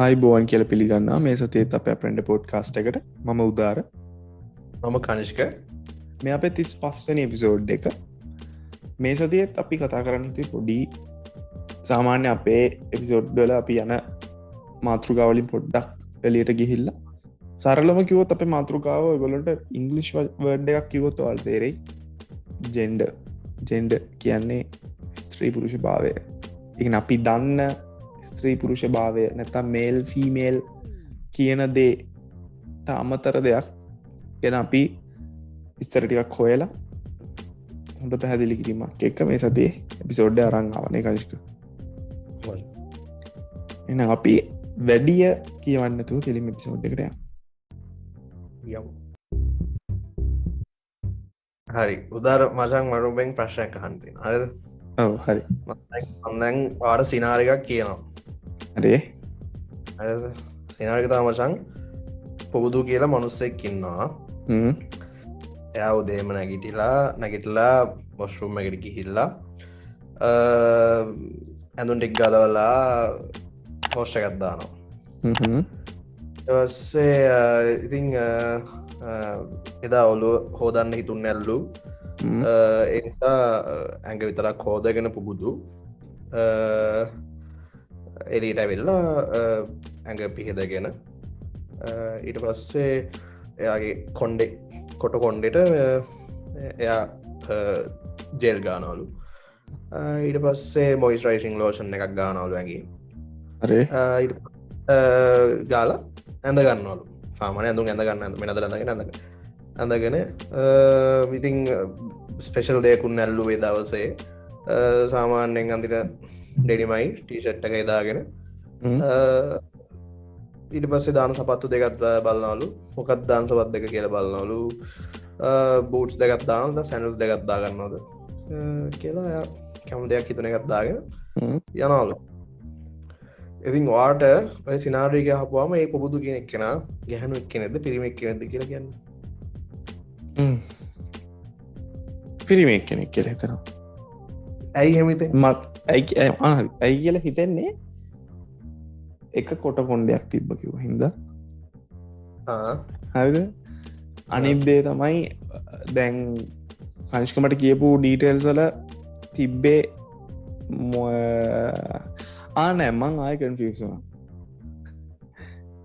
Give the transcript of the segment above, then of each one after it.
ආයිබෝවන් කියල පිළිගන්නා මේ සතියත් අප අප්‍රෙන්ඩ පෝඩ්කාස්ට් එකට මම උදාර මම කනිෂ්ක මේ අප 35 එපිසෝඩ් එක මේ සතියත් අපි කතා කරන්න හිතුයි පොඩි සාමාන්‍ය අපේ එපිසෝඩ්ඩල අපි යන මාතෘකාවලින් පොඩ්ඩක් එලියට ගිහිල්ලා සරලම කිවොත් අප මාතෘකාව ගොලට ඉංගලිෂ් වර්ඩ් එකක් කිවොත් වල් තේරෙයි ජෙන්ඩ කියන්නේ ස්ත්‍රී පුරුෂ භාවය එක අපි දන්න ස්ත්‍රී පුරුෂ භාවය නැතම් මේල් ෆීමේල් කියන දේට අමතර දෙයක් ගැන අපි ඉස්තරටිකක් හොයලා හොඳ පැහැදිලි කිරීමක් එක්ක මේ සතියේ එපිසෝඩ්ඩ අරං ආවනේ කනිෂ්ක එන අපි වැඩිය කියවන්නතු කෙලිම එපිසෝඩ් එකට යමු. හරි උදාර මචන් මරුබෙන් ප්‍රශ්නයක් අහන්තින හරිද? ඔව් හරි. මම පාට සිනාරිකක් කියනවා. හරි. සිනාරික මචන් පොබුදු කියලා මනුස්සෙක් ඉන්නවා. එයා උදේම නැගිටලා වොෂ්රූම් එකට ගිහිල්ලා ඇඳුම් ටික ගලවලා වොෂ් එකක් දානවා. ඊපස්සේ ඉතින් එදා ඔලුව හෝදන්න හිතුන් නැල්ලු එනිසා ඇඟ විතරක් හෝදගෙන පුබුදු එලීට ඇවිල්ලා ඇඟ පිහිදගෙන ඊට පස්සේ එයාගේ කොට කොන්්ඩෙට එයා ජෙල් ගානවලු ඊට පස්සේ මොයිස් රයිසිං ලෝෂන් එකක් ගානවලු ඇගේ ගාල ඇඳ ගන්නවලු සාමානය ඇඳු ඇඳ ගන්න මෙනද ලඳගෙන ඇඳගෙන විතින් ස්පෙෂල් දෙයකුන් නැල්ලු වේ දවසේ සාමාන්‍යෙන් අඳින ඩෙඩිමයි ටීෂට් එක එදාගෙන ඊට පස්සේ දාන සපත්තු දෙකත් බලන්නවලු මොකත් දාන සපත් දෙක කියල බලන්නවලු බූට්ස් දෙකත් දානද සැනල්ස් දෙකත් දාගන්නවද කියලා කැම දෙයක් හිතන එකත් දාගෙන යනවලු. ඉතින් වාට ඔය සිනාරීක හපුවාම ඒ පොබුදු කෙනෙක් කෙන ගැහනු එක්කනෙද පිරිමක් කෙනෙද කියල කියන්න පිරිමක් කෙනෙක් කියල හිතනවා. ඇයි හෙමිත මත් ඇයි කියල හිතෙන්නේ එක කොට කොන්ඩයක් තිබ්බ කිව හින්ද හරිද අනිද්දේ තමයි දැන් කනිෂ්කමට කියපු ඩීටෙල්සල තිබ්බේ ආනෑමං ආය කන්ෆියසන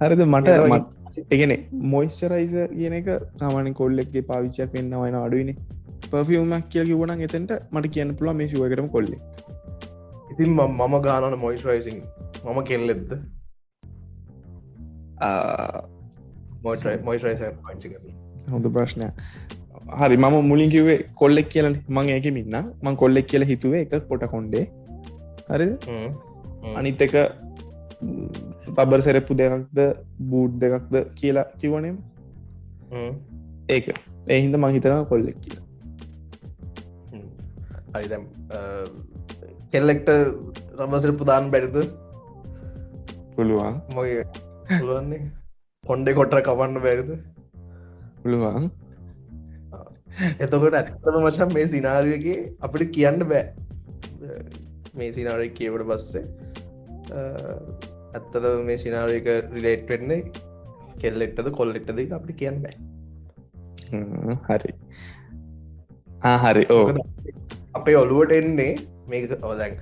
හරිද මට එකන මොයිස්චරයිස කියන එක සාමාන කොල්ලෙක්ගේ පාවිච්චයක් වෙන්න වයින අඩුවනි පෆියුමක් කියල කිවන එතට මට කියන්න පුලා මේ ශුවකටම කොල්ලෙ ඉතින් මම ගානන මොයිස්රයිසින් මම කෙල්ලෙද්ද හොඳ ප්‍රශ්නය හරි මම මුලින් කිවේ කොල්ලෙක් කියල මං ඒක මින්න මං කොල්ලෙක් කියල හිතුවේ එක පොට කොන්්ඩේ හරි අනිත් එක පබර් සෙරප්පු දෙකක්ද බූඩ් දෙකක්ද කියලා කිවනම ඒක එහින්ද මහිතන කොල්ලෙක් කියල හරි කෙල්ලෙක්ට රබසරපු දාන්න බැරිද පුළුවන් මොය පුළුවන්නේ කොන්්ඩෙ කොටර කවන්න බැරිද පුළුවන් එතකොට ඇත්තම මචන් මේ සිනාරියගේ අපිට කියන්න බෑ මේ සිනාරය කියවට පස්සේ ඇත්තද මේ සිනාරයක රිලේට් වෙන්නේ කෙල්ලෙක්ටද කොල්ලෙක්ටද අපිට කියන්න බෑ හරි හරි ඕ අපේ ඔලුවට එන්නේ මේක ඔදැන්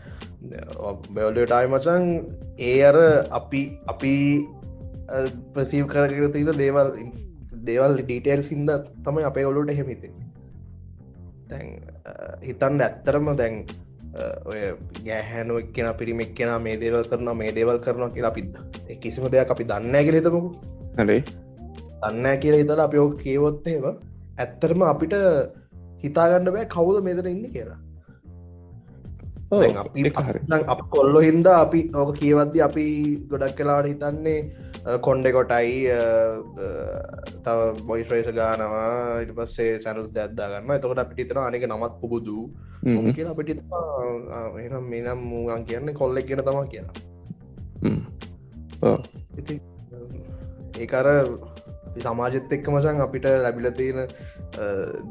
බෙවලටයි මචන් ඒ අර අපි ප්‍රසීව් කරගර තිීල දේවල් ඩීටේල් සිින්ද තමයි අපේ ඔලුට හෙමිතෙන්නේ තැන් හිතන්න ඇත්තරම දැන් ඔය ගැහැනුව එක්කෙන පිරිමක් කෙන මේ දේවල් කරන මේ දේවල් කරනවා කියලා අපිත් කිසිම දෙයක් අපි දන්න කියල හිතමකු හරි දන්න කියල හිතල අපි ඕක කියවොත්තේව ඇත්තරම අපිට හිතාගන්න බෑ කවුද මෙතන ඉන්න කියලා අප කොල්ලො හින්ද අපි ඕක කියවද්දි අපි ගොඩක් කලාට හිතන්නේ කොන්්ඩෙ කොටයි තව බොයිස්්‍රේෂ ගානවා ඉට පස්සේ සැනුල් දැත්දාගන්න එතකොට අපිටිතන අනෙක නමත් පුබුදු කිය අපිටි එනම් මෙනම් මූගන් කියන්නේ කොල්ලෙක් කියෙන තමා කියලා ඒකර සමාජත් එක්ක මචන් අපිට ලැබිල තියෙන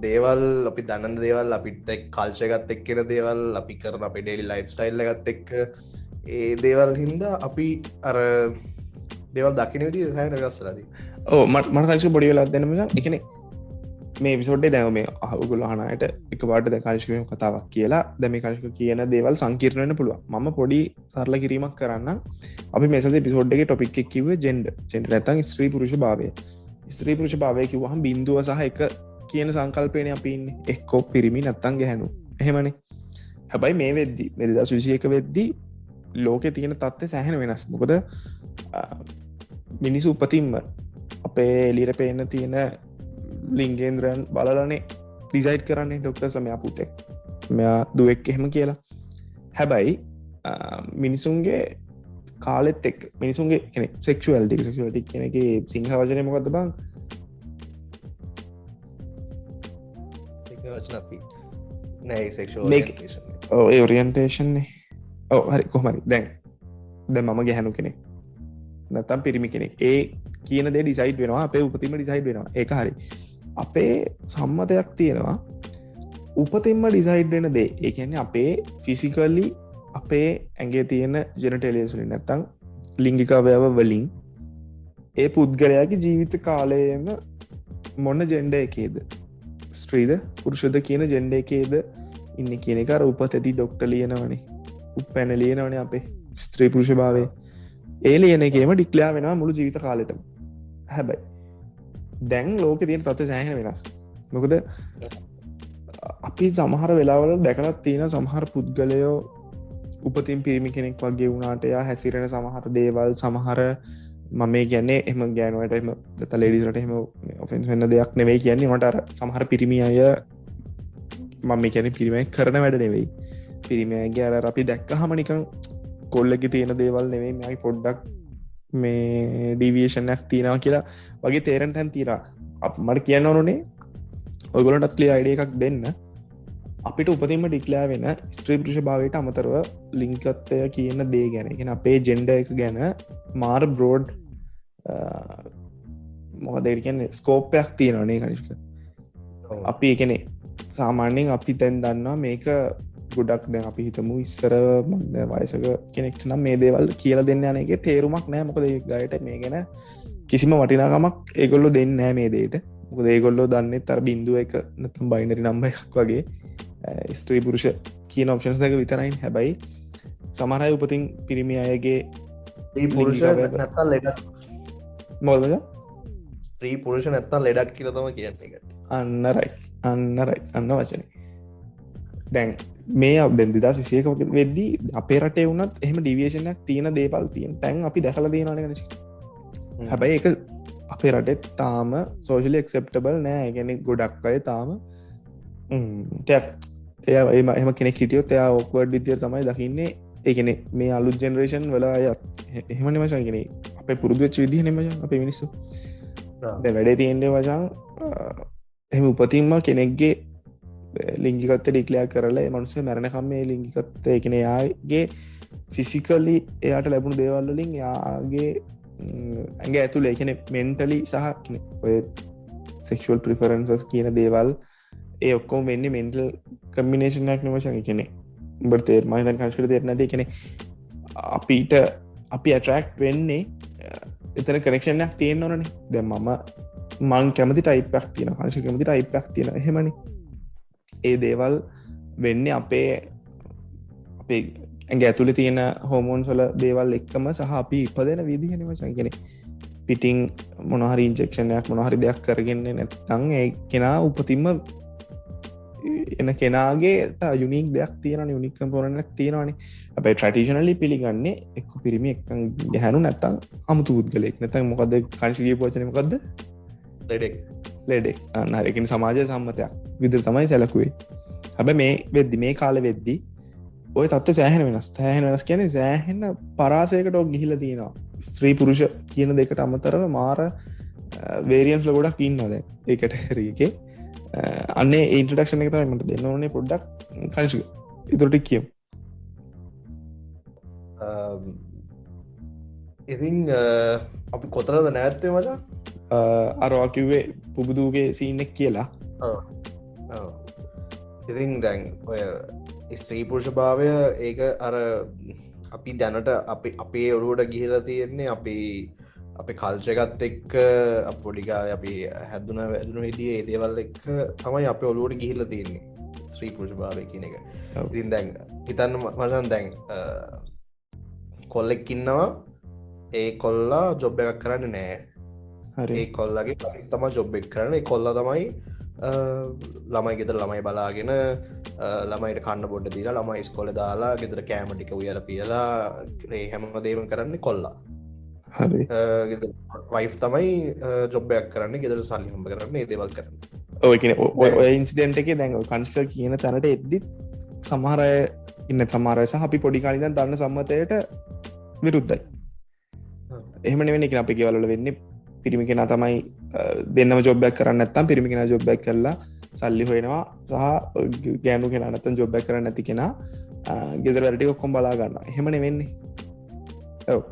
දේවල් අපි දන්න දේවල් අපිට කල්ශයගත් එක්කෙන දේවල් අපි කරන අපේ ඩෙලි ලයිෆ් ස්ටයිල්ල ගත් එක්ක ඒ දේවල් හින්ද අපි අර දෙවල් දකින විදි හැන වෙනස්සලදී ඕ මට කංශ බොඩි වෙලා දෙන්නම එකන මේ විසෝඩ්ඩේ දැව මේ අහගුල හනයට එක පාට ද කාශකම කතාවක් කියලා දැම කාශක කියන දේවල් සංකීර්ණයට පුළුව ම පොඩි සරල කිරීමක් කරන්න අපි මෙස පිසෝඩ්ගේ ටොපික් කිව ජෙන්ඩ ජෙන්ට ඇතන් ස්ත්‍රී පුරුෂ භාවය ස්ත්‍රී පුරුෂ භාවය කිවහම බින්දුව සහ එක කියන සංකල්පයන අපින් එක්කෝ පිරිමි නත්තන් ගැහැනු එහෙමනේ හැබයි මේ වෙද්දි මෙදස් විසියක වෙද්දී ලෝකෙ තියෙන තත්ත්ය සෑහෙන වෙනස් මොකද මිනිසු උපතින්ම අපේ එලිර පේන්න තියෙන ලිංගේන්ද්‍රයන් බලලනේ ඩිසයිට් කරන්නේ ඩොක්ටර් සමයා පුතෙක් මෙයා දුවෙක් එහෙම කියලා හැබැයි මිනිසුන්ගේ කාලෙත් එක් මිනිසුන්ගේ කෙන සෙක්ෂුවල්ටි සෙක්ෂුවලටි කෙනගේ සිංහ වචනය මොකක්ද බං ඒ ඔරියන්ටේෂන්නේ ඕ හරි කොහමරි දැන් ද මම ගැහැනු කෙනෙ නැතම් පිරිමි කෙනෙ ඒ කියන දේ ඩිසයිඩ් වෙනවා අපේ උපතිම ඩිසයිඩ් වෙනවා ඒක හරි අපේ සම්මතයක් තියෙනවා උපතින්ම ඩිසයිඩ් වෙන දේ ඒ කියන්නේ අපේ ෆිසිකල්ලි අපේ ඇගේ තියෙන ජනටලියසුලින් නැත්තං ලිංගිකාවයව වලින් ඒ පුද්ගලයාගේ ජීවිත කාලයම මොන්න ජෙන්ඩ එකේද ස්ත්‍රීද පුරුෂද කියන ජෙන්ඩ එකේද ඉන්න කියන එක උපත් ඇති ඩොක්ට ලියනවනේ උපැන ලියනවන අපේ ස්ත්‍රී පුරුෂ භාවය ඒ ලියන එකේම ඩික්ලයා වෙනවා මුළු ජීවිත කාලෙටම හැබැයි දැන් ලෝක තියෙන තත්ව සෑහෙන වෙනස් මොකද අපි සමහර වෙලාවල දැකලත් තියෙන සමහර පුද්ගලයෝ උපතින් පිරිමි කෙනෙක් වගේ වුණාට එයා හැසිරෙන සමහර දේවල් සමහර මම කියන්නේ එම ගෑනුවට එම දත ලේඩිසට එම ඔෆෙන්ස් වෙන්න දෙයක් නෙවෙයි කියන්නේ මට සමහර පිරිමි අය මම කියන පිරිමය කරන වැඩ නෙවෙයි පිරිමියගේ අර අපි දැක්ක හමනිකං කොල්ලෙක තියෙන දේවල් නෙවෙයි මෙයි පොඩ්ඩක් මේ ඩීවියේෂනයක් තියෙනවා කියලා වගේ තේරෙන් තැන් තීර මට කියන්න ඕනේ ඔයගොලටත් ලිය අයිඩිය එකක් දෙන්න අපිට උපතින්ම ඩික්ලෑ වෙන ස්ත්‍රී පුරුෂ භාවයට අමතරව ලිංකත්වය කියන දේ ගැන ගෙන අපේ ජෙන්ඩ එක ගැන මාර් බ්‍රෝඩ් මොකදර කියන්නේ ස්කෝප්පයක් තියෙනනේ කනිෂ්ක අපි එකනෙ සාමාන්‍යෙන් අපි තැන් දන්නවා මේක ගොඩක් දැන් අපි හිතමු ඉස්සර වයසක කෙනෙක්ට නම් මේ දේවල් කියල දෙන්න යනගේ තේරුමක් නෑ මොකද ගයට මේ ගැන කිසිම වටිනාකමක් ඒගොල්ලො දෙන්න නෑ මේ දේට මොකද ඒගොල්ලෝ දන්න තර බින්දුව එක නතම් බයිනරි නම්බ එකක් වගේ ස්ත්‍රී පුරුෂ කියන ඔප්ෂන්ස් දෙක විතරයින් හැබැයි සමහරයි උපතින් පිරිමි අයගේ පුරුෂ නැත්තල් ලෙඩක් මොල්ද ත්‍රී පුරුෂ නැත්තල් ලෙඩක් කියලතම කියන්න එක අන්න වචන දැන් මේ බැදිදස් විසයක වෙද්දී අපේ රටේ වුණත් එහෙම ඩිවියේෂනයක් තියෙන දේපල් තියෙන් තැන් අපි දැකල දේනන ගනශ හැබැයි එක අපේ රටෙත් තාම සෝශලි එක්සෙප්ටබල් නෑ ගැනෙ ගොඩක් අය තාම එය එම කෙනෙ හිටියොත් එයා ඔක්වඩ් විද්‍ය තමයි දකින්නේ ඒකනෙ මේ අලු ජෙනරේෂන් වල අයත් එහෙම නිමශගෙන අප පුරුදුවච විදිහ නෙමජ අප මිනිස්සු වැඩේ තියෙන්ඩේ වචන් එහෙම උපතින්ම කෙනෙක්ගේ ලිංගිකත්ත ඩික්ලයා කරලා මනුස මැරණකම් මේ ලිංගිකත්ත එකන යාගේ ෆිසිකලි එයාට ලැබුණු දේවල්ලින් යාගේ ඇගේ ඇතුළ එකන මෙන්ටලි සහ ඔය සෙක්ෂුවල් ප්‍රිෆරන්සස් කියන දේවල් ඒ ඔක්කෝ වෙන්න මෙන්ටල් කම්බිනේෂනයක් නවශන කෙනෙ උඹ තේර්මයි කංශකර තේරනද කෙනෙ අපිට අපි ඇටරක්් වෙන්නේ එතන කනෙක්ෂණයක් තියෙන් ඕනන දැ මං කැමති ටයිපක් තියන කංශ කැමති ටයිපක් තියෙන හෙමනි ඒ දේවල් වෙන්න අපේ ඇගේ ඇතුළ තියෙන හෝමෝන් සොල දේවල් එක්කම සහ අපි ඉපදෙන විදිහනම සංකෙන පිටිං මොනහරි ඉන්ජෙක්ෂණයක් මොනහරි දෙයක් කරගෙන්නේ නැත්තං ඒ කෙනා උපතින්ම එන කෙනාගේ යුනික් දෙයක් තියෙන යුනික් කම්පෝරනක් තියෙනවානේ අපේ ට්‍රටිෂනලි පිළිගන්නේ එක්ක පිරිමි එක් ගැහැනු නැත්තං අමුතු පුද්ගලෙක් නැතන් මොකද කංශගේ පෝචනමකක්ද ලෙඩෙක් අන්නරකින් සමාජය සම්මතයක් විදිර තමයි සැලකුවේ හැබ මේ වෙද්දි මේ කාල වෙද්දි ඔය තත්ව සෑහන වෙනස් සෑහන වෙනස් කියන සෑහෙන්න පරාසයකට ඔක් ගිහිල තියෙනවා ස්ත්‍රී පුරුෂ කියන දෙකට අමතරව මාර වේරියන්ස්ල ගොඩක් ඉන්නද ඒකට හැරගේ අන්නේ ඉන්ට්‍රඩක්ෂණ එක තමයිමට දෙන්න ඕනේ පොඩ්ඩක් කංශ ඉතුරටි කියම් ඉතින් අපි කොතරද නෑත්තේ මචා අරවාකිවේ පුබුදූගේ සීනෙක් කියලා ඉතින් දැන් ඔය ස්ත්‍රී පුරුෂ භාවය ඒක අර අපි දැනට අපේ ඔරුවට ගිහිල තියෙන්නේ අපි අපි කල්චයගත් එක් පොඩිකාල අපි හැදුන වැදුණු හිටිය ඒ දේවල් එක් තමයි අප ඔලුවට ගිහිල තියන්නේ ශ්‍රී පුරුෂ භාවය කියන එක ඉතින් දැන් හිතන්න මසන් දැන් කොල්ලෙක් ඉන්නවා ඒ කොල්ලා ජොබ් එකක් කරන්න නෑ ඒ කොල්ලගේ තම ජොබ් එක් කරන කොල්ල තමයි ළමයි ගෙතර ළමයි බලාගෙන ළමයිට කන්න බොඩ්ඩ දීලා ළමයි ස්කොල දාලා ගෙතර කෑමටික උයල පියලා හැම දේම කරන්න කොල්ලා වයි් තමයි ජොබ්බයක් කරන්න ගෙදර සල්ලි හම්බ කරන්න දේවල් කරන්න ඔය ඉන්සිඩෙන්ට් එක දැන් කංස්ක කියන තැනට එද්දි සමහරය ඉන්න සමාරය සහ අපි පොඩිකාලිදන් දන්න සම්මතයට විරුද්ධයි එහෙම වෙන එක අපි ගෙවල වෙන්නේ පිරිමි කෙන තමයි දෙන්නම ජොබ්බයක් කරන්න ඇත්තම් පිරිමි කෙන ජොබ්බැක් කරලා සල්ලි හොයෙනවා සහ ගෑනු කෙන නත්තන් ජොබ්බැක් කරන්න ඇති කෙන ගෙදර වැරටි ඔක්කොම් බලා ගන්න එහෙමන වෙන්නේ ඔව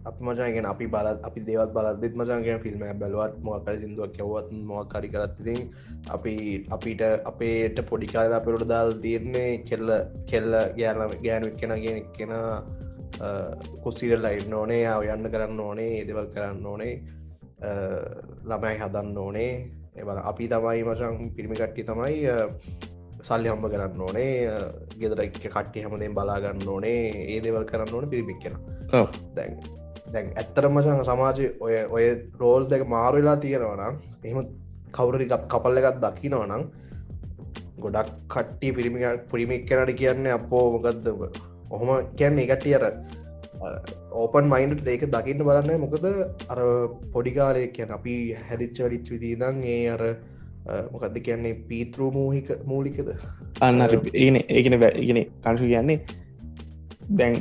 අප මජාගෙන අපි බල අපි දේවත් බලදත් මජාගෙන ෆිල්ම් බැලුවත් මොකර සිදුවක් කැවත් මොකරි කරත්තිතින් අපිට අපේට පොඩිකාල අපිට දාල් තියන්නේ කෙල්ල ගෑනුවක් කෙනගෙන කෙන කුස්සිරල්ලා ඉන්න ඕනේ යන්න කරන්න ඕනේ ඒදවල් කරන්න ඕනේ ළමයි හදන්න ඕනේ එබල අපි තමයි මචන් පිරිමිකට්ටි තමයි සල්ලි හම්බ කරන්න ඕනේ ගෙදර කට්ටි හැමදෙන් බලාගන්න ඕනේ ඒ දෙවල් කරන්න ඕන පිරිමික් කෙන දැන් ඇත්තර මචන් සමාජය ඔය රෝල් දෙක මාරුවෙලා තියෙනවනම් එහෙම කවුරරි කපල්ල එකත් දකිනවනම් ගොඩක් කට්ටි පිරිමික් කෙනට කියන්න අපෝ මොකක්ද ඔහොම කියන්න එකට අර ඕපන් මයින්ට ඒක දකින්න බලන්න මොකද අර පොඩිකාලය කියන අපි හැදිච්ච වලිච් විදිීදන් ඒ අර මොකක්ද කියන්නේ පීතෘ මූහික මූලිකද අන්න ඒගෙන ඉගෙන කංශු කියන්නේ දැන්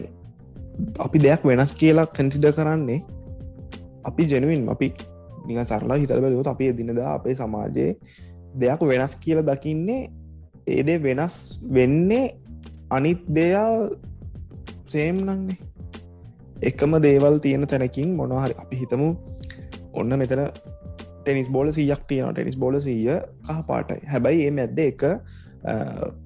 අපි දෙයක් වෙනස් කියලා කන්සිඩ කරන්නේ අපි ජනුවන් අපි නික සරලා හිතර බැලුවොත් අපේ දිනදා අපේ සමාජයේ දෙයක් වෙනස් කියල දකින්නේ ඒදේ වෙනස් වෙන්නේ අනිත් දෙයා සේම් නන්නේ එකම දේවල් තියෙන තැනකින් මොනහරි අපි හිතමු ඔන්න මෙතන ටෙනිස් බෝල 100ක් තියෙනවා ටෙනිස් බෝල 100 කහ පාටයි හැබැයි ඒ මැද්ද එක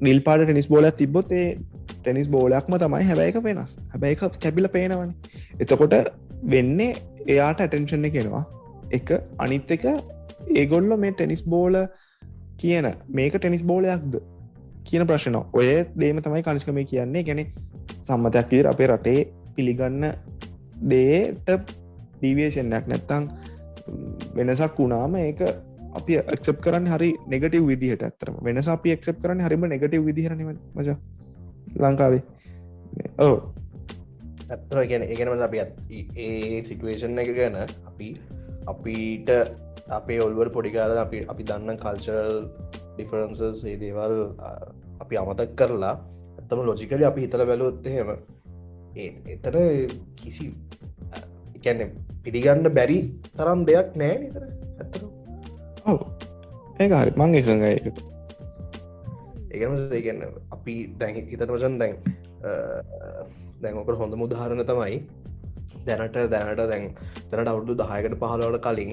නිල් පාට ටෙනිස් බෝලයක් තිබ්බොත් ඒ ටෙනිස් බෝලයක්ම තමයි හැබැයි එක වෙනස් හැබැයි එක කැපිල පේනවන එතකොට වෙන්නේ එයාට ඇටෙන්ෂන් එකෙනවා එක අනිත් එක ඒගොල්ල මේ ටෙනිස් බෝල කියන මේක ටෙනිස් බෝලයක්ද කියන ප්‍රශ්න ඔය දේම තමයි කනිෂ්කමේ කියන්නේ ගැන සම්මතයක් විදිහට අපේ රටේ පිළිගන්න දේට ඩීවියේෂන්යක් නැත්තං වෙනසක් වුණාම ඒක අපි එක්සප් කරන්න හරි නෙගටව් විදිහට ඇත්තරම වෙනස අපි එක්සප් කරන්න හරිම නෙගටව් විදිහරන මච ලංකාවේ ඕ ඇත්තර ගැන ඒගෙනම අපි ඒ සිටුවේෂන් එක ගැන අපිට අපේ ඔල්වර් පොඩිකාල අපි දන්න කල්චරල් ඩිෆරන්සස් ඒ දේවල් අපි අමතක් කරලා ඇත්තම ලොජිකල අපි හිතල බැලුවොත්තහෙම එතන කිසි එකැන්න පිළිගන්න බැරි තරම් දෙයක් නෑ නිතර ඇත්තර ඔව ඒ හරි මං එකඟයකට ඒගම ඒගන්න අපි දැන් හිතට වචන් දැන් දැන්ඔකට හොඳ මුදාහරණ තමයි දැනට දැන් අවුදු 10කට 15ට කලින්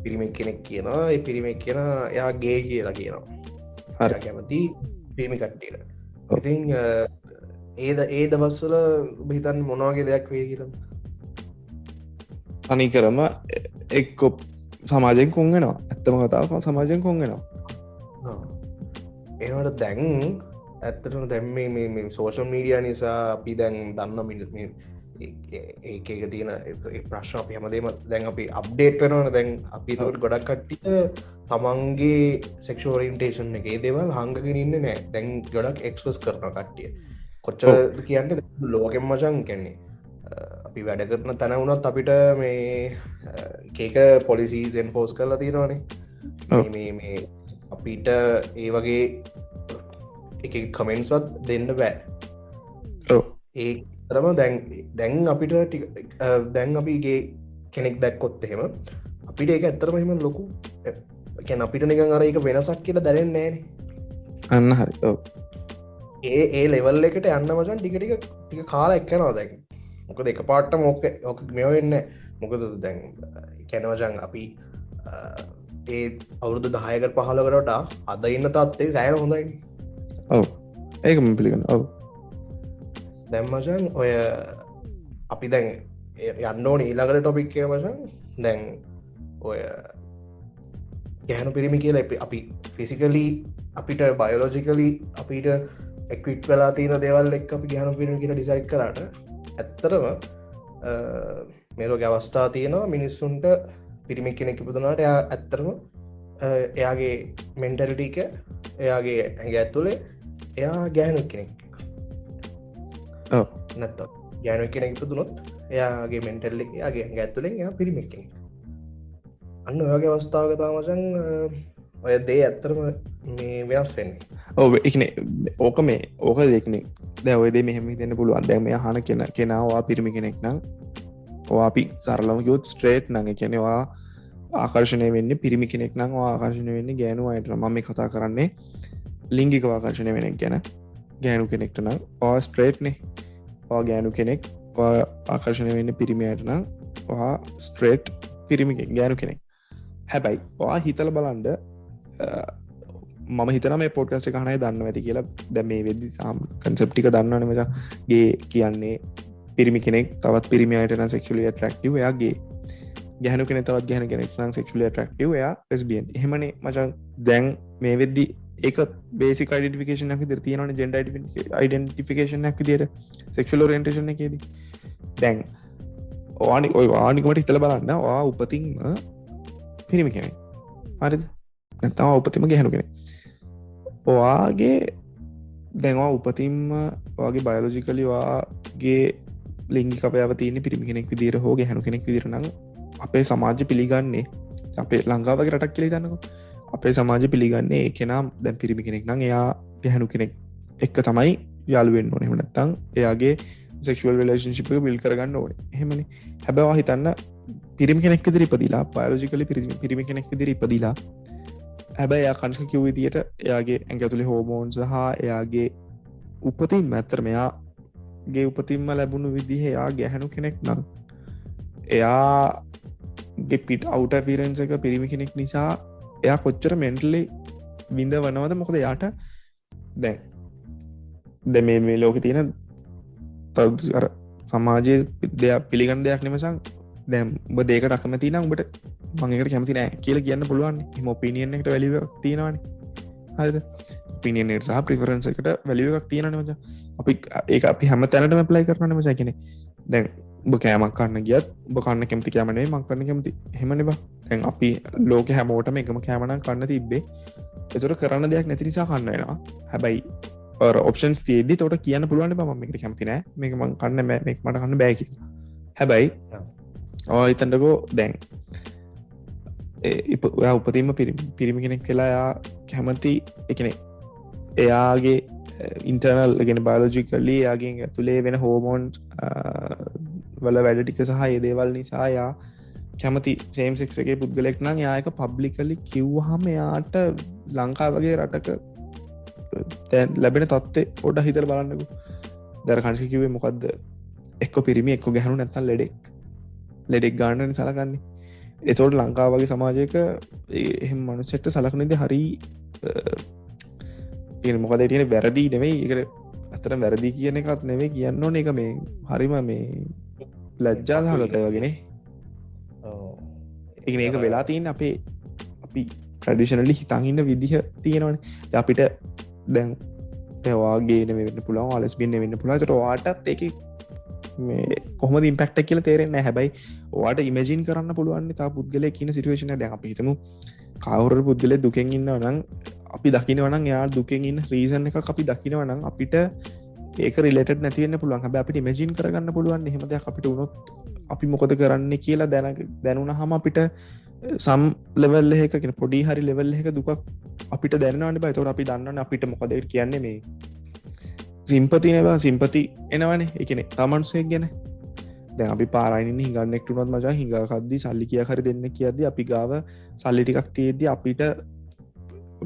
පිරිමක් කෙනෙක් කියනවා ඒ පිරිමක් කියන යා ගේ කියලා කියනවා හර කැමති පිරිමි කට්ටියට ඉතින් ඒ දවස්සල බහිතන් මොනවාගේ දෙයක් වේ කියල අනි කරම එක්කො සමාජයෙන් කොන්ගෙනවා ඇත්තම කතාව සමාජයෙන් කොන්ගෙනවා ඒවට දැන් ඇත්තට දැම් මේ සෝෂල් මීඩිය නිසා අපි දැන් දන්න මිනිස් ඒක තියෙන ප්‍රශ්න අපි හමදේම දැන් අපි අප්ඩේට් වෙනවන දැන් අපි තවට ගොඩක් කට්ටිය තමන්ගේ සෙක්ෂෝරීන්ටේෂන් එක දේවල් හංගගෙන ඉන්න නෑ දැන් ගොඩක් එක්ස්පස් කරන කට්ටිය කොච්චර කියන්න ලෝකෙන් මචන් කැන්නේ අපි වැඩ කරන තැන වුණත් අපිට මේ කේක පොලිසිීසෙන් පෝස් කරලා තියෙනවානේ මේ අපිට ඒ වගේ එක කමෙන්ස්වත් දෙන්න බෑ ඒ තරම දැන් අපිට දැන් අපිගේ කෙනෙක් දැක්කොත් එහෙම අපිට ඒක ඇත්තරම හිම ලොකු කැන අපිට නිකන් අර එක වෙනසක් කියලා දැනෙන් නෑන අන්න හරි ඒ ලෙවල් එකට යන්න මචන් ටික කාලා එක්කනවා දැන් මොකද එක පාට්ට මොක ඕක මෙ වෙන්න මොකද දැන් කැනවජන් අපි ඒ අවුරුදු 10කට 15කට අද ඉන්න තත්ේ සෑන හොඳයි ඔව ඒකම පිළිගන්න ඔව දැම්මචන් ඔය අපි දැන් යන්න ඕන ඊළඟට ටොපික් එක වශයෙන් දැන් ඔය ගැහනු පිරිමි කියලා අපි ෆිසිකලී අපිට බයෝලෝජිකලි අපිට එක්විට් වෙලා තියෙන දේවල් එක් අපි ගැහනු පිරිමි කියලා ඩිසයිඩ් කරාට ඇත්තරම මේලෝක අවස්ථා තියෙනවා මිනිස්සුන්ට පිරිමි කෙනෙක් ඉපදුනාට එයා ඇත්තරම එයාගේ මෙන්ටලිටික එයාගේ ඇඟ ඇතුලේ එයා ගැහනු කෙනෙක් නැත්ත ගැනු කෙනෙක් ඉපදුනොත් එයාගේ මෙන්ටල්ල යාගේ ඇඟ ඇතුලෙන් එයා පිරිමි කෙනෙක් අන්න ඔයාගේ අවස්ථාවක තාමචන් ඔය දේ ඇත්තරම මේ වෙනස් වෙන්නේ ඔව එකන ඕක මේ ඕක දෙක්නේ දැ ඔයදේ මෙහෙම දෙන්න පුළුවන් දැම හන කෙනවා පිරිමි කෙනෙක් නම් අපි සරලම යුත් ස්ට්‍රේට් නඟ කෙනවා ආකර්ශණය වෙන්න පිරිමි කෙනෙක් නම් ආකර්ශණය වෙන්න ගෑනු අයට මම කතා කරන්නේ ලිංගික ආකර්ශණය වෙනෙක් ගැන ගෑනු කෙනෙක්ට නම් ස්ට්‍රේට්නේ ගෑනු කෙනෙක් ආකර්ශණය වෙන්න පිරිමියට නම් ස්ට්‍රේට් පිරිමි ගෑනු කෙනෙක් හැබැයි හිතල බලන්ඩ මම හිතන මේ පොඩ්කස්ට කනය දන්න ඇති කියලා දැ මේ වෙදදි සාම් කන්සප්ටික දන්නන මචගේ කියන්නේ පිරිමි කෙනෙක් තවත් පිරිමියටන සෙක්ෂලිය ට්‍රක්ටව යාගේ ගැහනු කෙන තවත් ගැන කෙනෙක් නම් සෙක්ෂලිය ට්‍රක්ටව යා ස්බියන් එහෙමනේ මචන් දැන් මේ වෙද්දි එක බේසික යිඩටිෆිකේෂන් ක තියන ජෙන්ඩ යිඩටිෆිකේෂන් ක් දියට සෙක්ෂල ෝරෙන්ටේෂන එකේද දැන් ඕනි ඔය වානිකමට හිතල බලන්න උපතින්ම පිරිමි කෙනෙ හරිද නැතම උපතිම ගැහනු කෙනෙ ඔයාගේ දැන්වා උපතින්ම වගේ බයලෝජිකලිවාගේ ලිංගි කපයාව තියන පිරිමි කෙනෙක් විදිර හෝ ගැහනු කෙනෙක් විදිරනම් අපේ සමාජ පිළිගන්නේ අපේ ලංඟාවගේ රටක් කියලි දන්නක අපේ සමාජ පිළිගන්නේ කෙනා දැන් පිරිමි කෙනෙක් නම් එයා ගැහනු කෙනෙක් එක්ක තමයි යාළුවෙන් ඕන එමනත්තං එයාගේ සෙක්ෂුවල් රිලේෂන්ෂිප් එක බිල් කරගන්න ඕනේ එහෙමනි හැබැවා හිතන්න පිරිමි කෙනෙක් විදිර ඉපදිලා බයෝලොජිකලි පිරිමි කෙනෙක් විදිර ඉපදිලා හැබැයි එයා කංශක කිව් විදියට එයාගේ ඇඟ ඇතුලේ හෝමෝන් සහ එයාගේ උපතින්ම ඇත්තට මෙයාගේ උපතින්ම ලැබුණු විදිහේ එයා ගැහණු කෙනෙක් නම් එයාගේ පිට අවුට් අපියරන්ස් එක පිරිමි කෙනෙක් නිසා එයා කොච්චර මෙන්ටලි විඳ වනවද මොකද යාට දැන් මේ ලෝකෙ තියෙන සමාජයේ දෙයක් පිළිගන්න දෙයක් නෙමසං දැම් උඹ දේකට අකමති නම් උඹට මංකට කැමති නෑ කියල කියන්න පුළුවන් එම ඔපිනියන් එකට වැලිව තියෙනවාන හරිද පිනියට සහ ප්‍රිෆරන්ස එකට වැලිවක් තියෙන මච අපි ඒ අපි හැම තැනටම ප්ලයි කරන මසැකෙනෙ දැන් උඹ කෑමක් කන්න ගියත් උඹ කන්න කැමති කෑමනේ මං කන්න කැමති හෙමනිබා දැන් අපි ලෝක හැමෝටම එකම කෑමනම් කන්න තිබ්බේ එතුර කරන්න දෙයක් නැති නිසා කන්න වෙනවා හැබැයි ඔප්ෂන්ස් තිේද තොට කියන්න පුළුවන් බම එකට කැමතිනෑ මේක මං කන්න මට කන්න බෑකි හැබැයි ඉතන්ටකෝ දැන් උපතින්ම පිරිමි කෙනෙක් කියලා යා කැමති එකනෙ එයාගේ ඉන්ටර්නල් ගෙන බයලෝජිකල්ලි යාගේ ඇතුළේ වෙන හෝමෝන්් වල වැඩ ටික සහ ඒදේවල් නිසා යා කැමති සේම්සෙක්ගේ පුද්ගලෙක් නම් යායක පබ්ලිකලි කිව්හම යාට ලංකා වගේ රටක තැන් ලැබෙන තත්වේ පොඩ හිතර බලන්නකු දර කංශ කිවේ මොකක්ද එක්ක පිරිමි එක්ක ගැහනු නැත්තන් ලෙඩෙක් ගාන්නන සලකන්නේ එතෝට ලංකා වගේ සමාජයක එහෙම මනුසෙට්ට සලකනෙද හරි මොකද තියෙන වැරදිී නෙවෙයි එකට අතර වැරදි කියන එකත් නෙවේ කියන්න ඕන එක මේ හරිම මේ ලැජ්ජා සහගතය වගෙන ඒක වෙලා තියන් අපේ අපි ට්‍රඩිෂනලි හිතන්ඉන්න විදිහ තියෙනවන අපිට දැන් පවාගේන වෙන්න පුළන් අලස් බින්න වෙන්න පුළට වාටත් එක මේ කොහම ඉම්පෙක්ට කියල තේරෙන්න හැබයි වාට ඉමජින් කරන්න පුළුවන් තා පුද්ගල කියන සිටුවේශන දැ අපි හිතමු කවුර පුද්ගල දුකෙන් ඉන්න නම් අපි දකිනවනම් යා දුකෙන් ඉන්න රීසන් එක අපි දකිනවනම් අපිට ඒක රිලට නැතිවන්න පුළුවන් හැබ අපිට ඉමජින් කරගන්න පුළුවන් හෙමද අපිට වුණොත් අපි මොකද කරන්න කියලා දැනුන හම අපිට සම් ලෙවල් එකෙන පොඩි හරි ලෙවල් එක දුකක් අපිට දැනවන්න බයි තොට අපි දන්නන්න අපිට මොකද කියන්නේ මේ සිම්පති නවා සිම්පති එනවනේ එකනෙ තමන්සේ ගැන දැ අපි පාරයිනි හිගන්නෙක්ටුනොත් මජා හිඟකක්දී සල්ලි කිය හරි දෙන්න කියද අපි ගාව සල්ලි ටිකක් තියේද අපිට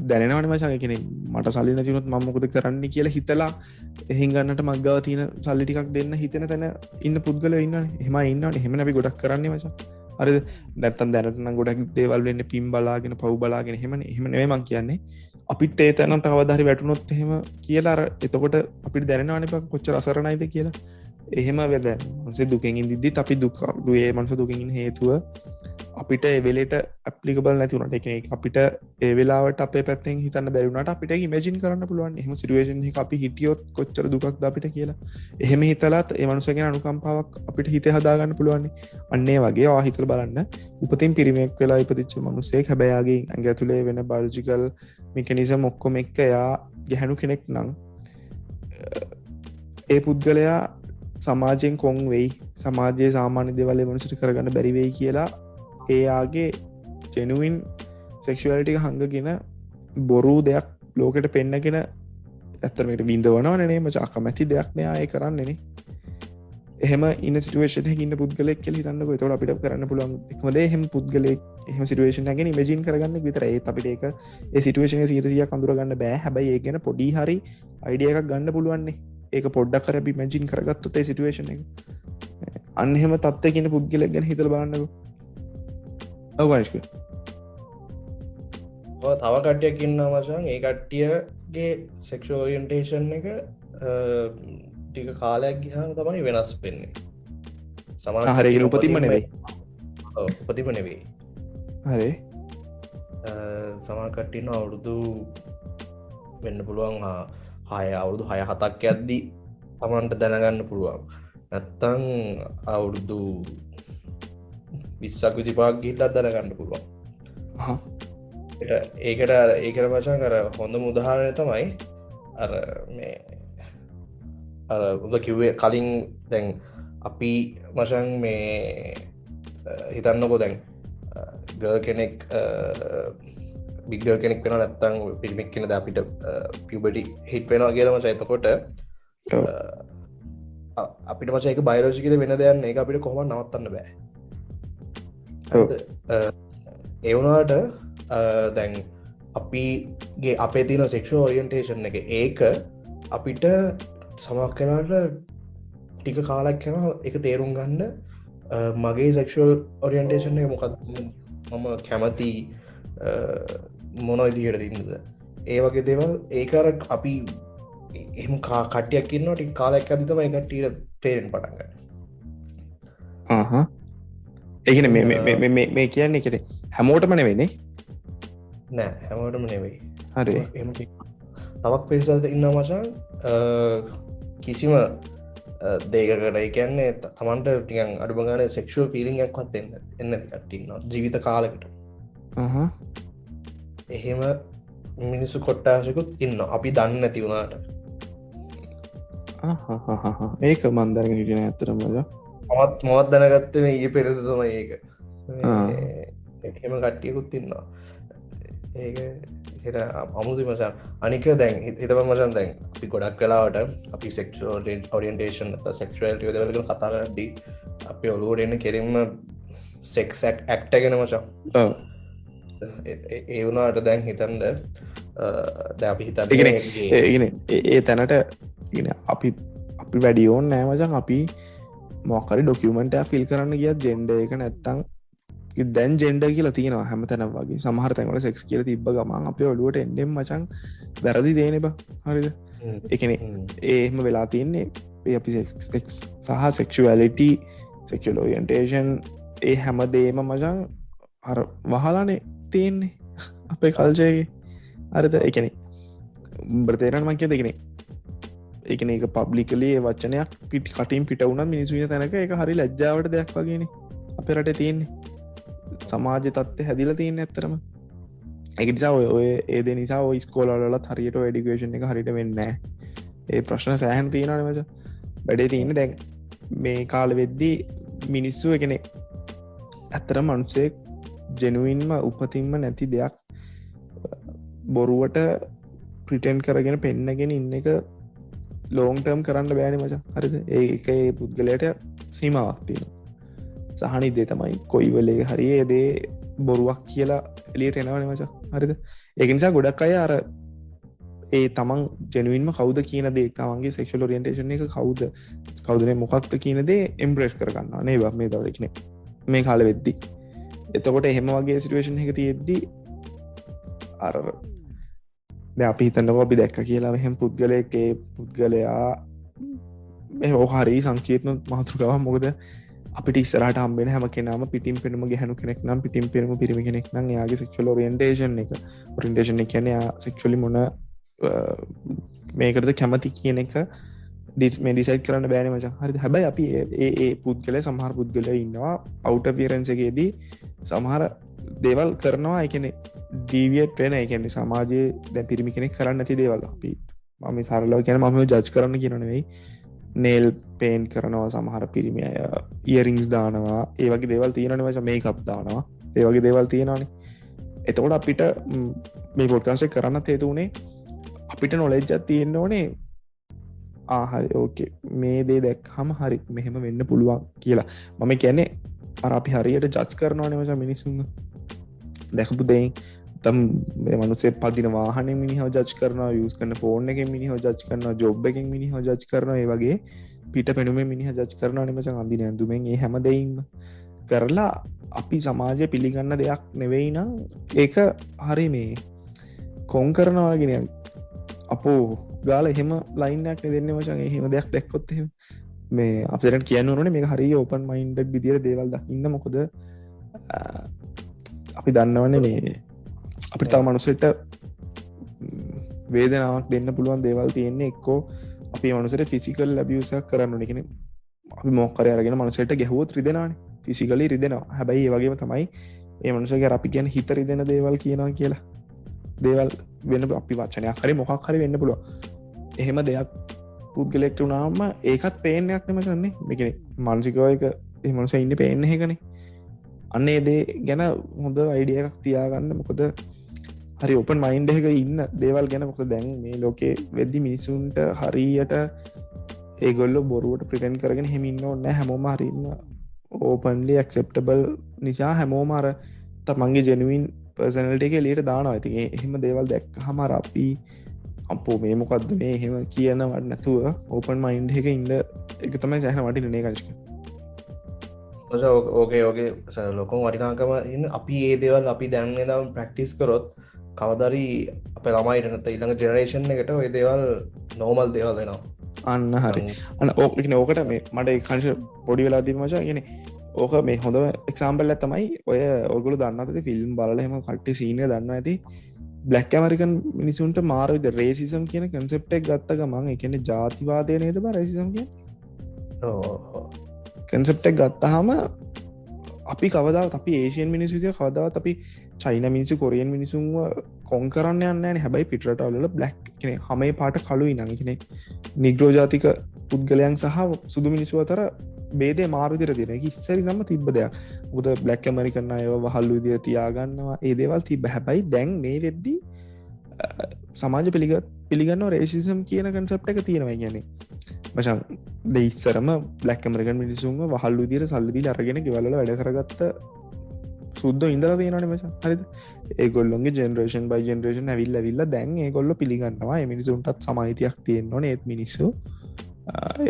දැනවන මචා කෙනෙ මට සල්ලි නතිනොත් මමකොද කරන්න කියලා හිතලා එහිගන්නට මක්ගව තියන සල්ලි ටිකක් දෙන්න හිතන තැන ඉන්න පුද්ගල ඉන්න හෙම ඉන්න හෙම අපි ගොඩක් කරන්න මචා අර දැත්තන් දැනටන ගොඩක් දේවල් වෙන්න පිම් බලාගෙන පව් බලාගෙන හෙම එහෙම නේමං කියන්නේ අපිට ඒ තැනට අවධහරි වැටුනොත් එහෙම කියලා එතකොට අපිට දැනවාන කොච්චර අසරණයිද කියලා එහෙම වෙද මන්සේ දුකෙන් ඉදිද්දිත් අපි දුේ මන්ස දුකින් හේතුව අපිට එවෙලට ඇප්ලිකබල් නැතිවනට එක අපිට ඒවෙලාට අප පැත්තෙන් හිතන්න බැරුණට අපිට ඉමජින් කරන්න පුළුවන් එහම සිරුවේෂන් අපි හිටියොත් කොච්චර දුකක් අපිට කියලා එහෙම හිතලත් ඒමනුසගෙන අනුකම්පාවක් අපිට හිත හදාගන්න පුළුවන් අන්නේ වගේ ආහිතල බලන්න උපතින් පිරිමෙක් වෙලා ඉපතිච්ච මනුසේ හැබැයාගේ ඇඟ ඇතුළේ වෙන බල්ජිකල් මිකනිසම් ඔක්කොම එක්ක එයා ගැහැනු කෙනෙක් නං ඒ පුද්ගලයා සමාජයෙන් කොන් වෙයි සමාජයේ සාමාන්‍ය දෙවල්ල මනුසට කරගන්න බැරිවෙයි කියලා ඒයාගේ ජෙනුවන් සෙක්ෂුවලිටික හඟගෙන බොරු දෙයක් ලෝකට පෙන්නගෙන ඇත්තරමට බින්දවනවනේ මචාක මැති දෙයක් නෑ කරන්නේනේ එහෙම ඉන්න සිටුවේෂන ඉන්න පුද්ගලෙක් කෙ හිතන්නක තොට අපිට කරන්න පුළුවන් එකමද එහෙම පුද්ගලෙක් එහම සිටුවේෂන ගෙන මජින් කරගන්න විතර ඒ අපිට එක ඒ සිටුවේෂන සිරසිය කඳුරගන්න බෑ හැබයි ඒ ගැන පොඩි හරි අයිඩිය එකක් ගන්න පුළුවන්නේ ඒක පොඩ්ඩක් කරබි මැජින් කරගත්තු ඒ සිටුවේෂන එක අන්හෙම තත්ත කියන පුද්ගලෙක් ගැන හිතල බලන්නක අවවාශක තව කට්ටියක් ඉන්න මචන් ඒ කට්ටියගේ සෙක්ෂෝරියන්ටේෂන් එක ටික කාලයක් ගිහම තමයි වෙනස් වෙන්නේ හරගෙන උපතිම නෙවෙයි උපතිම නෙවෙයි හරි සමල් කට්ටින්න අවුරුදු වෙන්න පුළුවන් හය අවුරුදු 6-7ක් ඇද්දී තමන්ට දැනගන්න පුළුවන් නැත්තං අවුරුදු 20ක් 25ක් ගිහිල්ලත් දැනගන්න පුළුවන් ඒකට ඒකට මචන් කර හොඳ මුදහරණය තමයි අර මේ උද කිව්වේ කලින් දැන් අපි මචන් මේ හිතන්නකො දැන් ගල් කෙනෙක් බිගල් කෙනෙක් වෙන නැත්තං පිරිමික් කෙනද අපිට පියබටි හිට වෙනවා කියලම චයිතකොට අපිට මචයක බයිරෝජිකල වෙන දෙයන්න එක අපිට කොහම නවත්තන්න බෑ එවුණට දැන් අපිගේ අපේ තින සෙක්ෂෝ ඔරියන්ටේෂන් එක ඒක අපිට සමක් කලාට ටික කාලක් කෙන එක තේරුම් ගන්න මගේ සෙක්ෂල් ඔරියන්ටේෂන් එක මොකක් මම කැමති මොන ඉදිහට ඉන්නද ඒ වගේ දේවල් ඒකර අපි එම කටියක් ඉන්න ටි කාලක් අධිතම එකටීට තේරෙන් පටන්ගන්න ඒකන මේ කියන්න එකට හැමෝටම නෙවෙන්නේ නෑ හැමෝටම නෙවෙයි හරි එම තවක් පිරිසල්ද ඉන්න මචන් කිසිම දේකට කියන්නේ තමන්ට ටිකන් අඩුබගන සෙක්ෂුව පිලිියක් වත් එන්න කටන්න ජීවිත කාලකට එහෙම මිනිස්සු කොට්ටාශකුත් ඉන්න අපි දන්න ඇති වුණාට ඒක මන්දරගෙන හිටින ඇතරමල මොත් දැනගත්තම ඒ පෙරතම ඒක එහෙම කට්ටියකුත් ඉන්නවා ඒක එ අමුදි මචන් අනික දැන් හිතම මචන් දැන් අපි ගොඩක් කලාවට අපි සෙක්ෂෝ ඔරියන්ටේෂන් සෙක්ෂුවල්ට දවලක කතාරදී අපි ඔලුවට එන්න කෙරෙම සෙක්ක් ඇක්ටගෙන මචන් ඒ වුණට දැන් හිතන්ද ද අපි හිතගෙන ඒ තැනට අපි වැඩියෝන් නෑමචන් අපි මොකරි ඩොකියමට ෆිල් කරන්න ගිය ජෙන්ඩ එක නැත්තං දැන් ජෙන්ඩ කියලා තියෙන හැම තැන වගේ සමහර තැන්වල සෙක්ස් කියල තිබ ගමන් අප ඔලුවට එන්ඩෙම් මචන් වැරදි දේන බ හරිද එකන ඒම වෙලා තියන්නේ අපි සහ සෙක්ෂුවලිට සෙක්ෂල් ඔරියන්ටේෂන් ඒ හැම දේම මචන් අර වහලානේ තියෙන්නේ අපේ කල්ජයගේ අරත එකන බ්‍රතේරන් මංකය දෙකෙනෙ එකන එක පබ්ලිකලේ වචනයක් පිට කටින් පිට වුණ මිනිසුන තැනක එක හරි ලැජ්ජාවට දෙයක් වගෙන අපරට තියෙන්නේ සමාජ තත්ව හැදිල තියන්න ඇත්තරම එකනිසා ඔය ඒද නිසා ස්කෝලලත් හරියට ඩිකේෂන් එක හරිට වෙන්න ඒ ප්‍රශ්න සෑහන් තියෙනනමච වැඩේ තියන්න දැන් මේ කාල වෙද්දී මිනිස්සු එකනෙ ඇත්තර මනුසේ ජෙනුවන්ම උපතින්ම නැති දෙයක් බොරුවට ප්‍රිටෙන්් කරගෙන පෙන්නගෙන ඉන්න එක ලෝන්ටර්ම් කරන්න බෑන මච හරිද ඒක පුද්ගලයට සීමාවක් තියෙන සහනි දේ තමයි කොයිවලේ හරි ඒදේ බොරුවක් කියලා එලියට එනවන මච හරිද ඒක නිසා ගොඩක් අය අර ඒ තමන් ජැනුවන්ම කවද කියන දේ තමන්ගේ සෙක්ෂල් ඔරියන්ටේෂන් එක කවුදන මොකක්ද කියනදේ එම්බ්‍රෙස් කරගන්න අනේ මේ දවරක්න මේ කාල වෙද්දි එතකොට එහෙම වගේ සිටුවේෂන් එක තියෙද්දී අර අපි හිතන්නක අපි දැක්ක කියලා මෙහෙම පුද්ගලයකේ පුද්ගලයා මේ හරි සංකීර්ණ මාතෘකාව. මොකද අපිට ඉස්සරහට හම්බෙන හැම කෙනාම පිටින් පෙනුම ගැහණු කෙනෙක් නම් පිටින් පෙනුම පිරිමි කෙනෙක් නම් එයාගේ සෙක්ෂුවල් ඔරියන්ටේෂන් එක කියන්නේ එයා සෙක්ෂුවලි මොන මේකටද කැමති කියන එක මේ ඩිසයිඩ් කරන්න බෑනේ මචං. හරිද? හැබැයි අපි ඒ පුද්ගලයා සමහර පුද්ගලයා ඉන්නවා අවුට් අපියරන්ස් එකේදී සමහර දේවල් කරනවා. ඒ කියන්නේ ඩීවියේට් වෙන, ඒ කියන්නේ සමාජයේ දැන් පිරිමි කෙනෙක් කරන්නේ නැති දේවල් අපි මම සරලව කියන්නේ මම ජජ් කරන්න කියනව නෙවෙයි. නේල් පේන්ට් කරනවා සමහර පිරිමි අය, ඉයරින්ග්ස් දානවා, ඒ වගේ දේවල් තියෙනවනේ මචං. මේකප් දානවා, ඒ වගේ දේවල් තියෙනවනේ. එතකොට අපිට මේ පොඩ්කාස්ට් එක කරන්නත් හේතු උනේ අපිට නොලෙජ් එකක් තියෙන්න ඕනේ. හරි ඕකේ මේ දේ දැක්කම හරි මෙහෙම වෙන්න පුළුවන් කියලා. මම කියන්නේ අර අපි හරියට ජජ් කරනවනේ මචං මිනිස්සුන්ව. දැකපු දෙයින් තම මේ මිනිස්සේ පදින වාහනේ මිනිහව ජජ් කරනවා, යූස් කරන ෆෝන් එකෙන් මිනිහව ජජ් කරනවා, ජොබ් එකෙන් මිනිහව ජජ් කරනවා. ඒ වගේ පිට පෙනුමෙන් මිනිහව ජජ් කරනවනේ මචං. අඳින ඇඳුමෙන් ඒ හැම දෙයින්ම කරලා අපි සමාජය පිළිගන්න දෙයක් නෙවෙයි නම් ඒක හරි මේ කොන් කරනවා වගේ අපෝ ගාල එහෙම ලයින්නක් දෙන්න මචන්. එහෙම දෙයක් දැක්කොත් එහෙම මේ අපිට කියන්න ඕනේ මේක හරිය ඕපන් මයින්ඩඩ් විදියට දේවල් දකින්න. මොකද අපි දන්නවනේ මේ අපිට තව මනුස්සයට වේදනාවක් දෙන්න පුළුවන් දේවල් තියෙන්නේ. එක්කෝ අපි මනුස්සයට ෆිසිකල් ඇබියුස් එකක් කරන්න ඕනේ. කියන්නේ අපි මොකක් හරි අරගෙන මනුස්සයට ගැහුවොත් රිදෙනවානේ, ෆිසිකලි රිදෙනවා. හැබැයි ඒ වගේම තමයි මේ මනුස්සයාගේ අපි කියන්නේ හිත රිදෙන දේවල් කියනවා කියලා දේවල් වෙන අපි වචනයක් හරි මොකක් හරි වෙන්න පුළුවන්. එහෙම දෙයක් පුද්ගලෙක්ට වුණාම ඒකත් පේන්නයක් නෙමෙයි කරන්නේ. මේ කියන්නේ මානසිකව එක ඒ මනුස්සයා ඉන්නේ පේන්න එකනේ. අන්න ඒ දේ ගැන හොඳ අයිඩියා එකක් තියාගන්න. මොකද හරි ඕපන් මයින්ඩ් එකක ඉන්න දේවල් ගැන. මොකද දැන් මේ ලෝකේ වෙද්දි මිනිසුන්ට හරියට ඒගොල්ලෝ බොරුවට ප්‍රිටෙන්ඩ් කරගෙන එහෙම ඉන්න ඕනේ නැහැ. හැමෝම හරි ඉන්න ඕපන්ලි ඇක්සෙප්ටබල් නිසා හැමෝම අර තමන්ගේ ජෙනුයින් පර්සනලිටි එක එළියට දානවා. ඉතින් එහෙම දේවල් දැක්කහම අර අපි අපෝ මේ මොකද්ද මේ එහෙම කියනවට නැතුව ඕපන් මයින්ඩ් එකක ඉන්න එක තමයි සෑහෙන වටින්නේ නේ කංශක. ඕකේ ලොකම වටිනාකම ඉන්න අපි ඒ දේවල් අපි දැන් ඉඳන් ප්‍රැක්ටිස් කරොත් කවදාරි අපේ ළමයිට නැත්නම් ඊළඟ ජෙනරේෂන් එකට ওই දේවල් නෝමල් දේවල් වෙනවා. අන්න හරි. අන්න ඕකට මේ මට ඒ කංශ පොඩි වෙලා තිබ්බ මචං. කියන්නේ ඕක මේ හොඳ එක්සාම්පල් එකක් තමයි ඔය ඔයගොල්ලෝ දන්නවද ෆිල්ම් බලලා එහෙම කට්ටිය සීන් එක දන්නවා ඇති. බ්ලැක් ඇමරිකන් මිනිසුන්ට මාර විදිහට රේසිසම් කියන කන්සෙප්ට් එක ගත්ත ගමන් ඒ කියන්නේ ජාතිවාදය නේද බා රේසිසම් කියන්නේ. කන්සෙප්ට් එක ගත්තාම අපි කවදාවත් අපි ඒෂියන් මිනිස්සු විදිහට කවදාවත් අපි චයිනා මිනිස්සු කොරියන් මිනිසුන්ව කොන් කරන්න යන්නේ නැහැ නේ. හැබැයි පිටරටවල බ්ලැක් කියන්නේ හැමේ පාට කළුයි නම් කියන්නේ නිග්‍රෝ ජාතික පුද්ගලයන් සහ සුදු මිනිස්සු අතර බේදේ මාරු විදිහට තියෙන. ඒක ඉස්සරින් නම් තිබ්බ දෙයක්. මොකද බ්ලැක් ඇමරිකන් අයව වහල්ලු විදිහට තියාගන්නවා. ඒ දේවල් තිබ්බ. හැබැයි දැන් මේ වෙද්දි සමාජ පිළිගන්නව රේසිසම් කියන කන්සෙප්ට් එක තියෙනවා. කියන්නේ මචං ඉස්සරම බ්ලැක් ඇමරිකන් මිනිස්සුන්ව වහල්ලු විදිහට සල්ලි දීලා අරගෙන ගෙවල් වල වැඩ කරගත්ත සුද්දෝ ඉඳලා තියෙනවනේ මචං. හරිද? ඒගොල්ලොන්ගේ ජෙනරේෂන් බයි ජෙනරේෂන් ඇවිල්ලා දැන් ඒගොල්ලෝ පිළිගන්නවා මේ මිනිසුන්ටත් සමාහිතියක් තියෙන්න ඕනේ. ඒත් මිනිස්සු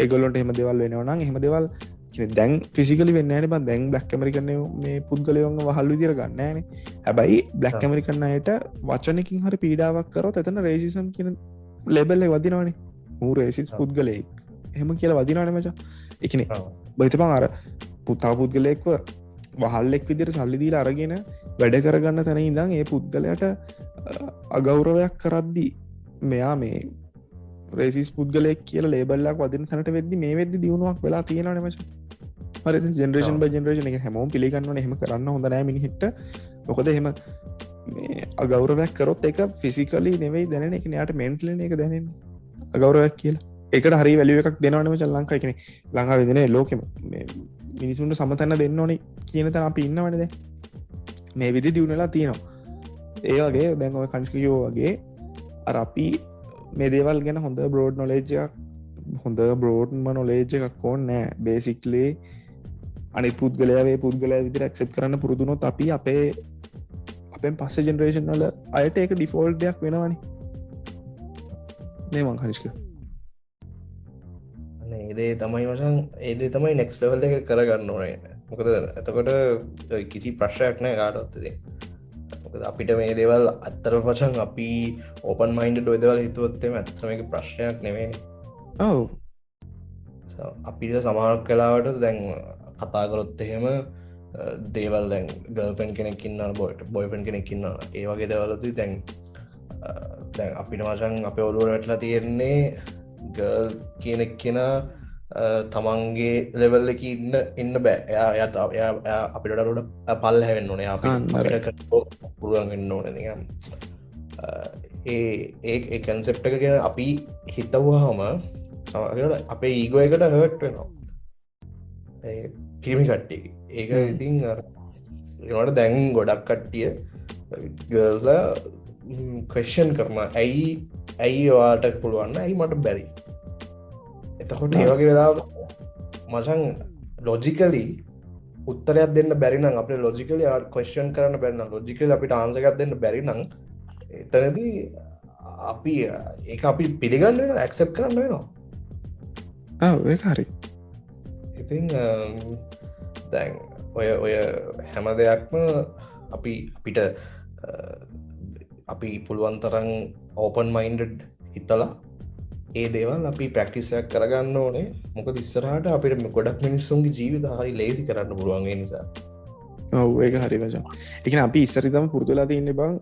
ඒගොල්ලොන්ට එහෙම දේවල් වෙනවා නම් එහෙම දේවල් කියන්නේ දැන් ෆිසිකලි වෙන්නේ නැහැ නේ බං. දැන් බ්ලැක් ඇමරිකන් මේ පුද්ගලයන්ව වහල්ලු විදිහට ගන්න නැහැ නේ. හැබැයි බ්ලැක් ඇමරිකන් අයට වචනකින් හරි පීඩාවක් කරොත් එතන රේසිසම් කියන ලේබල් එක වදිනවනේ. මූ රේසිස් පුද්ගලයෙක් එහෙම කියලා වදිනවනේ මචං. ඒ කියන්නේ බයිතපන් අර පුතා පුද්ගලයෙක්ව වහල්ලෙක් විදිහට සල්ලි දීලා අරගෙන වැඩ කරගන්න තැන ඉඳන් ඒ පුද්ගලයාට අගෞරවයක් කරද්දී මෙයා මේ රේසිස් පුද්ගලයෙක් කියලා ලේබල් එකක් වදින තැනට වෙද්දි මේ වෙද්දි දියුණුවක් වෙලා තියෙනවනේ මචං. හරිද? ජෙනරේෂන් බයි ජෙනරේෂන් එක හැමෝම පිළිගන්නවනේ එහෙම කරන්න හොඳ නැහැ මිනිහෙක්ට. මොකද එහෙම මේ අගෞරවයක් කරොත් ඒක ෆිසිකලි නෙවෙයි දැනෙන්නේ. ඒක න්යාට මෙන්ටලි නේ ඒක දැනෙන්නේ. අගෞරවයක් කියලා. ඒකට හරි වැලියු එකක් දෙනවනේ මචං ලංකාවේ. කියන්නේ ලංකාවේ දෙනේ ලෝකෙම මේ මිනිසුන්ට සමතැන දෙන්න ඕනේ කියන තැන අපි ඉන්නවනේ දැන්. මේ විදි දියුණුවලා තියෙනවා. ඒ වගේ දැන් ඔය කන්ස්කියෝ වගේ අර අපි මේ දේවල් ගැන හොඳ බ්‍රෝඩ් නොලෙජ් එකක් හොඳ බ්‍රෝඩ්ම නොලෙජ් එකක් ඕනේ නෑ. බේසික්ලි අනිත් පුද්ගලයා වේ පුද්ගලයා විදිහට ඇක්සෙප්ට් කරන්න පුරුදු වුණොත් අපි අපෙන් පස්සේ ජෙනරේෂන් වල අයට ඒක ඩිෆෝල්ට් දෙයක් වෙනවනේ. නේ මං හරිස්ක. ඒදේ තමයි මචං ඒදේ තමයි නෙක්ස් ලෙවල් එක කරගන්න ඕනේ. මොකද එතකොට කිසි ප්‍රශ්නයක් නැහැ කාටවත් ඉතින්. මොකද අපිට මේ දේවල් අත්තර මචං අපි ඕපන් මයින්ඩ්ඩ් ඔය දේවල් හිතුවොත් එමේ අත්තර මේක ප්‍රශ්නයක් නෙවෙයිනේ. ඔව්. අපිට සමහරක් කලාවට දැන් කතා කරොත් එහෙම දේවල් දැන් ගල්පෙන් කෙනෙක්කින්න බොයිට බොයිපෙන් කෙනෙක්කින්න ඒ වගේ දවලති දැන් දැන් අපිට මචන් අප ඔලුවට වැටලා තියෙන්නේ ගල් කියනෙක් කියෙන තමන්ගේ ලෙවල්ල එක ඉන්න බෑ එයා අපිටට පල් හැවෙන්න ඕනේ අපිට පුරුවන් වෙන්න ඕන නිකම් ඒ කන්සෙප්ට එක ගැන අපි හිතවහම සමට අපේ ඊගෝ එකට හට් වෙනවා පිරිමි කට්ටිය ඒක ඉතින් එනට දැන් ගොඩක් කට්ටිය ගල්ලා ක්‍රේෂන් කරන ඇයි වාට පුළුවන්න ඇයි මට බැරි එතකොට ඒවගේ වෙලා මසන් ලොජිකලි උත්තරයක් දෙන්න බැරිනම් අප ලොජිකල ක්‍රේෂන් කරන්න බැරන්න ලොජිකල් අපිට ආන්සකත් දෙන්න බැරිනම් එතනදී අපි ඒ අපි පිළිගන්න ඇක්සප් කරන්න වෙනවා හරි ඉතින් දැන් ඔය හැම දෙයක්ම අපිට අපි පුළුවන්තරන් ඕපන් මයින්ඩඩ් හිතලා ඒ දේවල් අපි ප්‍රක්ටිසයක් කරගන්න ඕනේ මොක දිස්සරහට අපිට ගොඩක් මිනිස්සුන්ගේ ජීවිත හරි ලේසි කරන්න පුළුවන්ගේ නිසා ඔව් ඒක හරි වචා එක අපි ඉස්සරිතම පුරතුලා තියන්නේ බං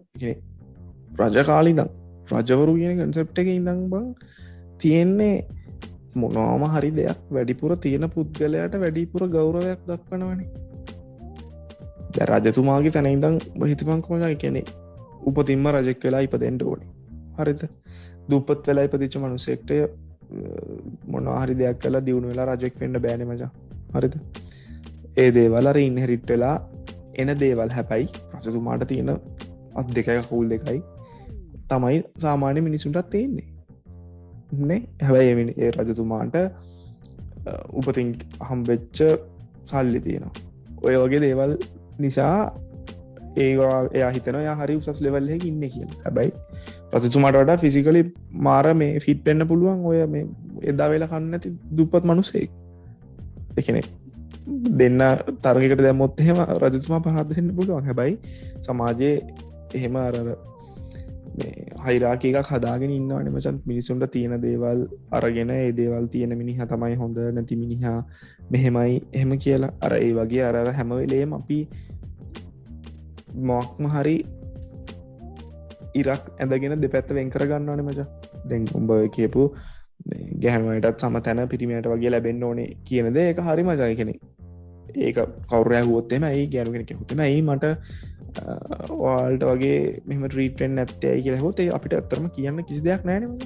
රජකාලිදම් රජවරු කියන කන්සෙප්ට එක ඉඳං බං තියෙන්නේ මොනවාම හරි දෙයක් වැඩිපුර තියෙන පුද්ගලයට වැඩිපුර ගෞරවයක් දක්වනවනේ රජතුමාගේ තැන ඉඳං හිතපංකමජා කියනෙ උපතින්ම රජෙක් වෙලා ඉපදෙන්ට ඕනේ හරිත දුපත් වෙලා ඉපදිච්ච මනුසෙක්ට මොනහරි දෙයක් කලා දියුණු වෙලා රජෙක් වෙන්ඩ බෑන මජා හරිත ඒ දේවල් අර ඉන්හෙරිට් වෙලා එන දේවල් හැපැයි රජතුමාට තියෙන අත් දෙකයි කවුල් දෙකයි තමයි සාමාන්‍ය මිනිසුන්ටත් තියෙන්නේ නේ හැබැයි ඒ රජතුමාට උපතින් හම්බෙච්ච සල්ලි තියෙනවා ඔය වගේ දේවල් නිසා එයා හිතන හරි උසස් ලෙවල්හ ඉන්න කියන හැබැයි රජතුමාට වඩා ෆිසිකලි මාර මේ ෆිට් පෙන්න්න පුළුවන් ඔය මේ එදා වෙලා කන්න ඇති දුපත් මනුසෙක් එකනෙ දෙන්න තරගකට දැමොත් එහෙම රජතුමා පහදන්න පුළුවන් හැබැයි සමාජයේ එහෙම අරර හයිරාකක හදාගෙන ඉන්නවන මචන් මිනිසුන්ට තියෙන දේවල් අරගෙන ඒ දේවල් තියෙන මිනිහ තමයි හොඳ නැති මිනිහා මෙහෙමයි එහෙම කියලා අර ඒ වගේ අර හැමවෙලේම අපි මොක්ම හරි ඉරක් ඇඳගෙන දෙපැත්ත වෙන් කර ගන්නවන මච දැන් උඹ කියපු ගැහනුවටත් සම තැන පිරිමියට වගේ ලැබෙන්න්න ඕනේ කියනද ඒක හරි මජය කෙනෙ ඒක කවරය හුවොත්තෙම ඇයි ගැනු කෙනෙ හොතම ඇයි මට වාල්ට වගේ මෙම ට්‍රීටෙන් නැත්තයි කියල හොතේ අපිට අත්තරම කියන්න කිසි දෙයක් නෑන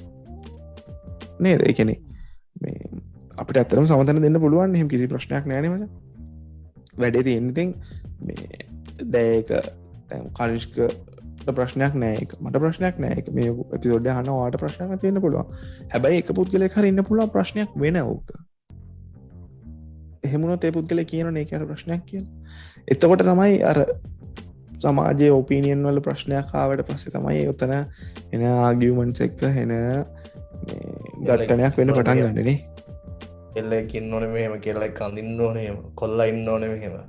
නේද එකනෙ අපිට අත්තරම සමතන දෙන්න පුළුවන් හෙම කිසි ප්‍රශ්නයක් නෑනමට වැඩේ තියන්නතින් දැක කනිෂ්ක ප්‍රශ්නයක් නෑක මට ප්‍රශ්නයක් නෑක මේ පිසොඩ්ඩ හන්න වාට ප්‍රශ්නයක් තියන්න පුළුවන් හැබැයි එක පුද්ගල කරන්න පුළුවන් ප්‍රශ්නයක් වෙන ඕක එහෙමුණොත් ඒ පුද්ගල කියන ඒකට ප්‍රශ්නයක් කිය එතකොට තමයි අර සමාජයේ ඔපීනියන් වල ප්‍රශ්නයක්කාවට පස්සේ තමයි ඔතන එන ආගියමන්ස් එක්ක හෙන ගට්ටනයක් වෙන පටන් ගන්නනේ එල්ලකින් ඕන මෙහෙම කියලයි කඳින්න ඕනේ කොල්ල ඉන්න ඕන මෙහෙම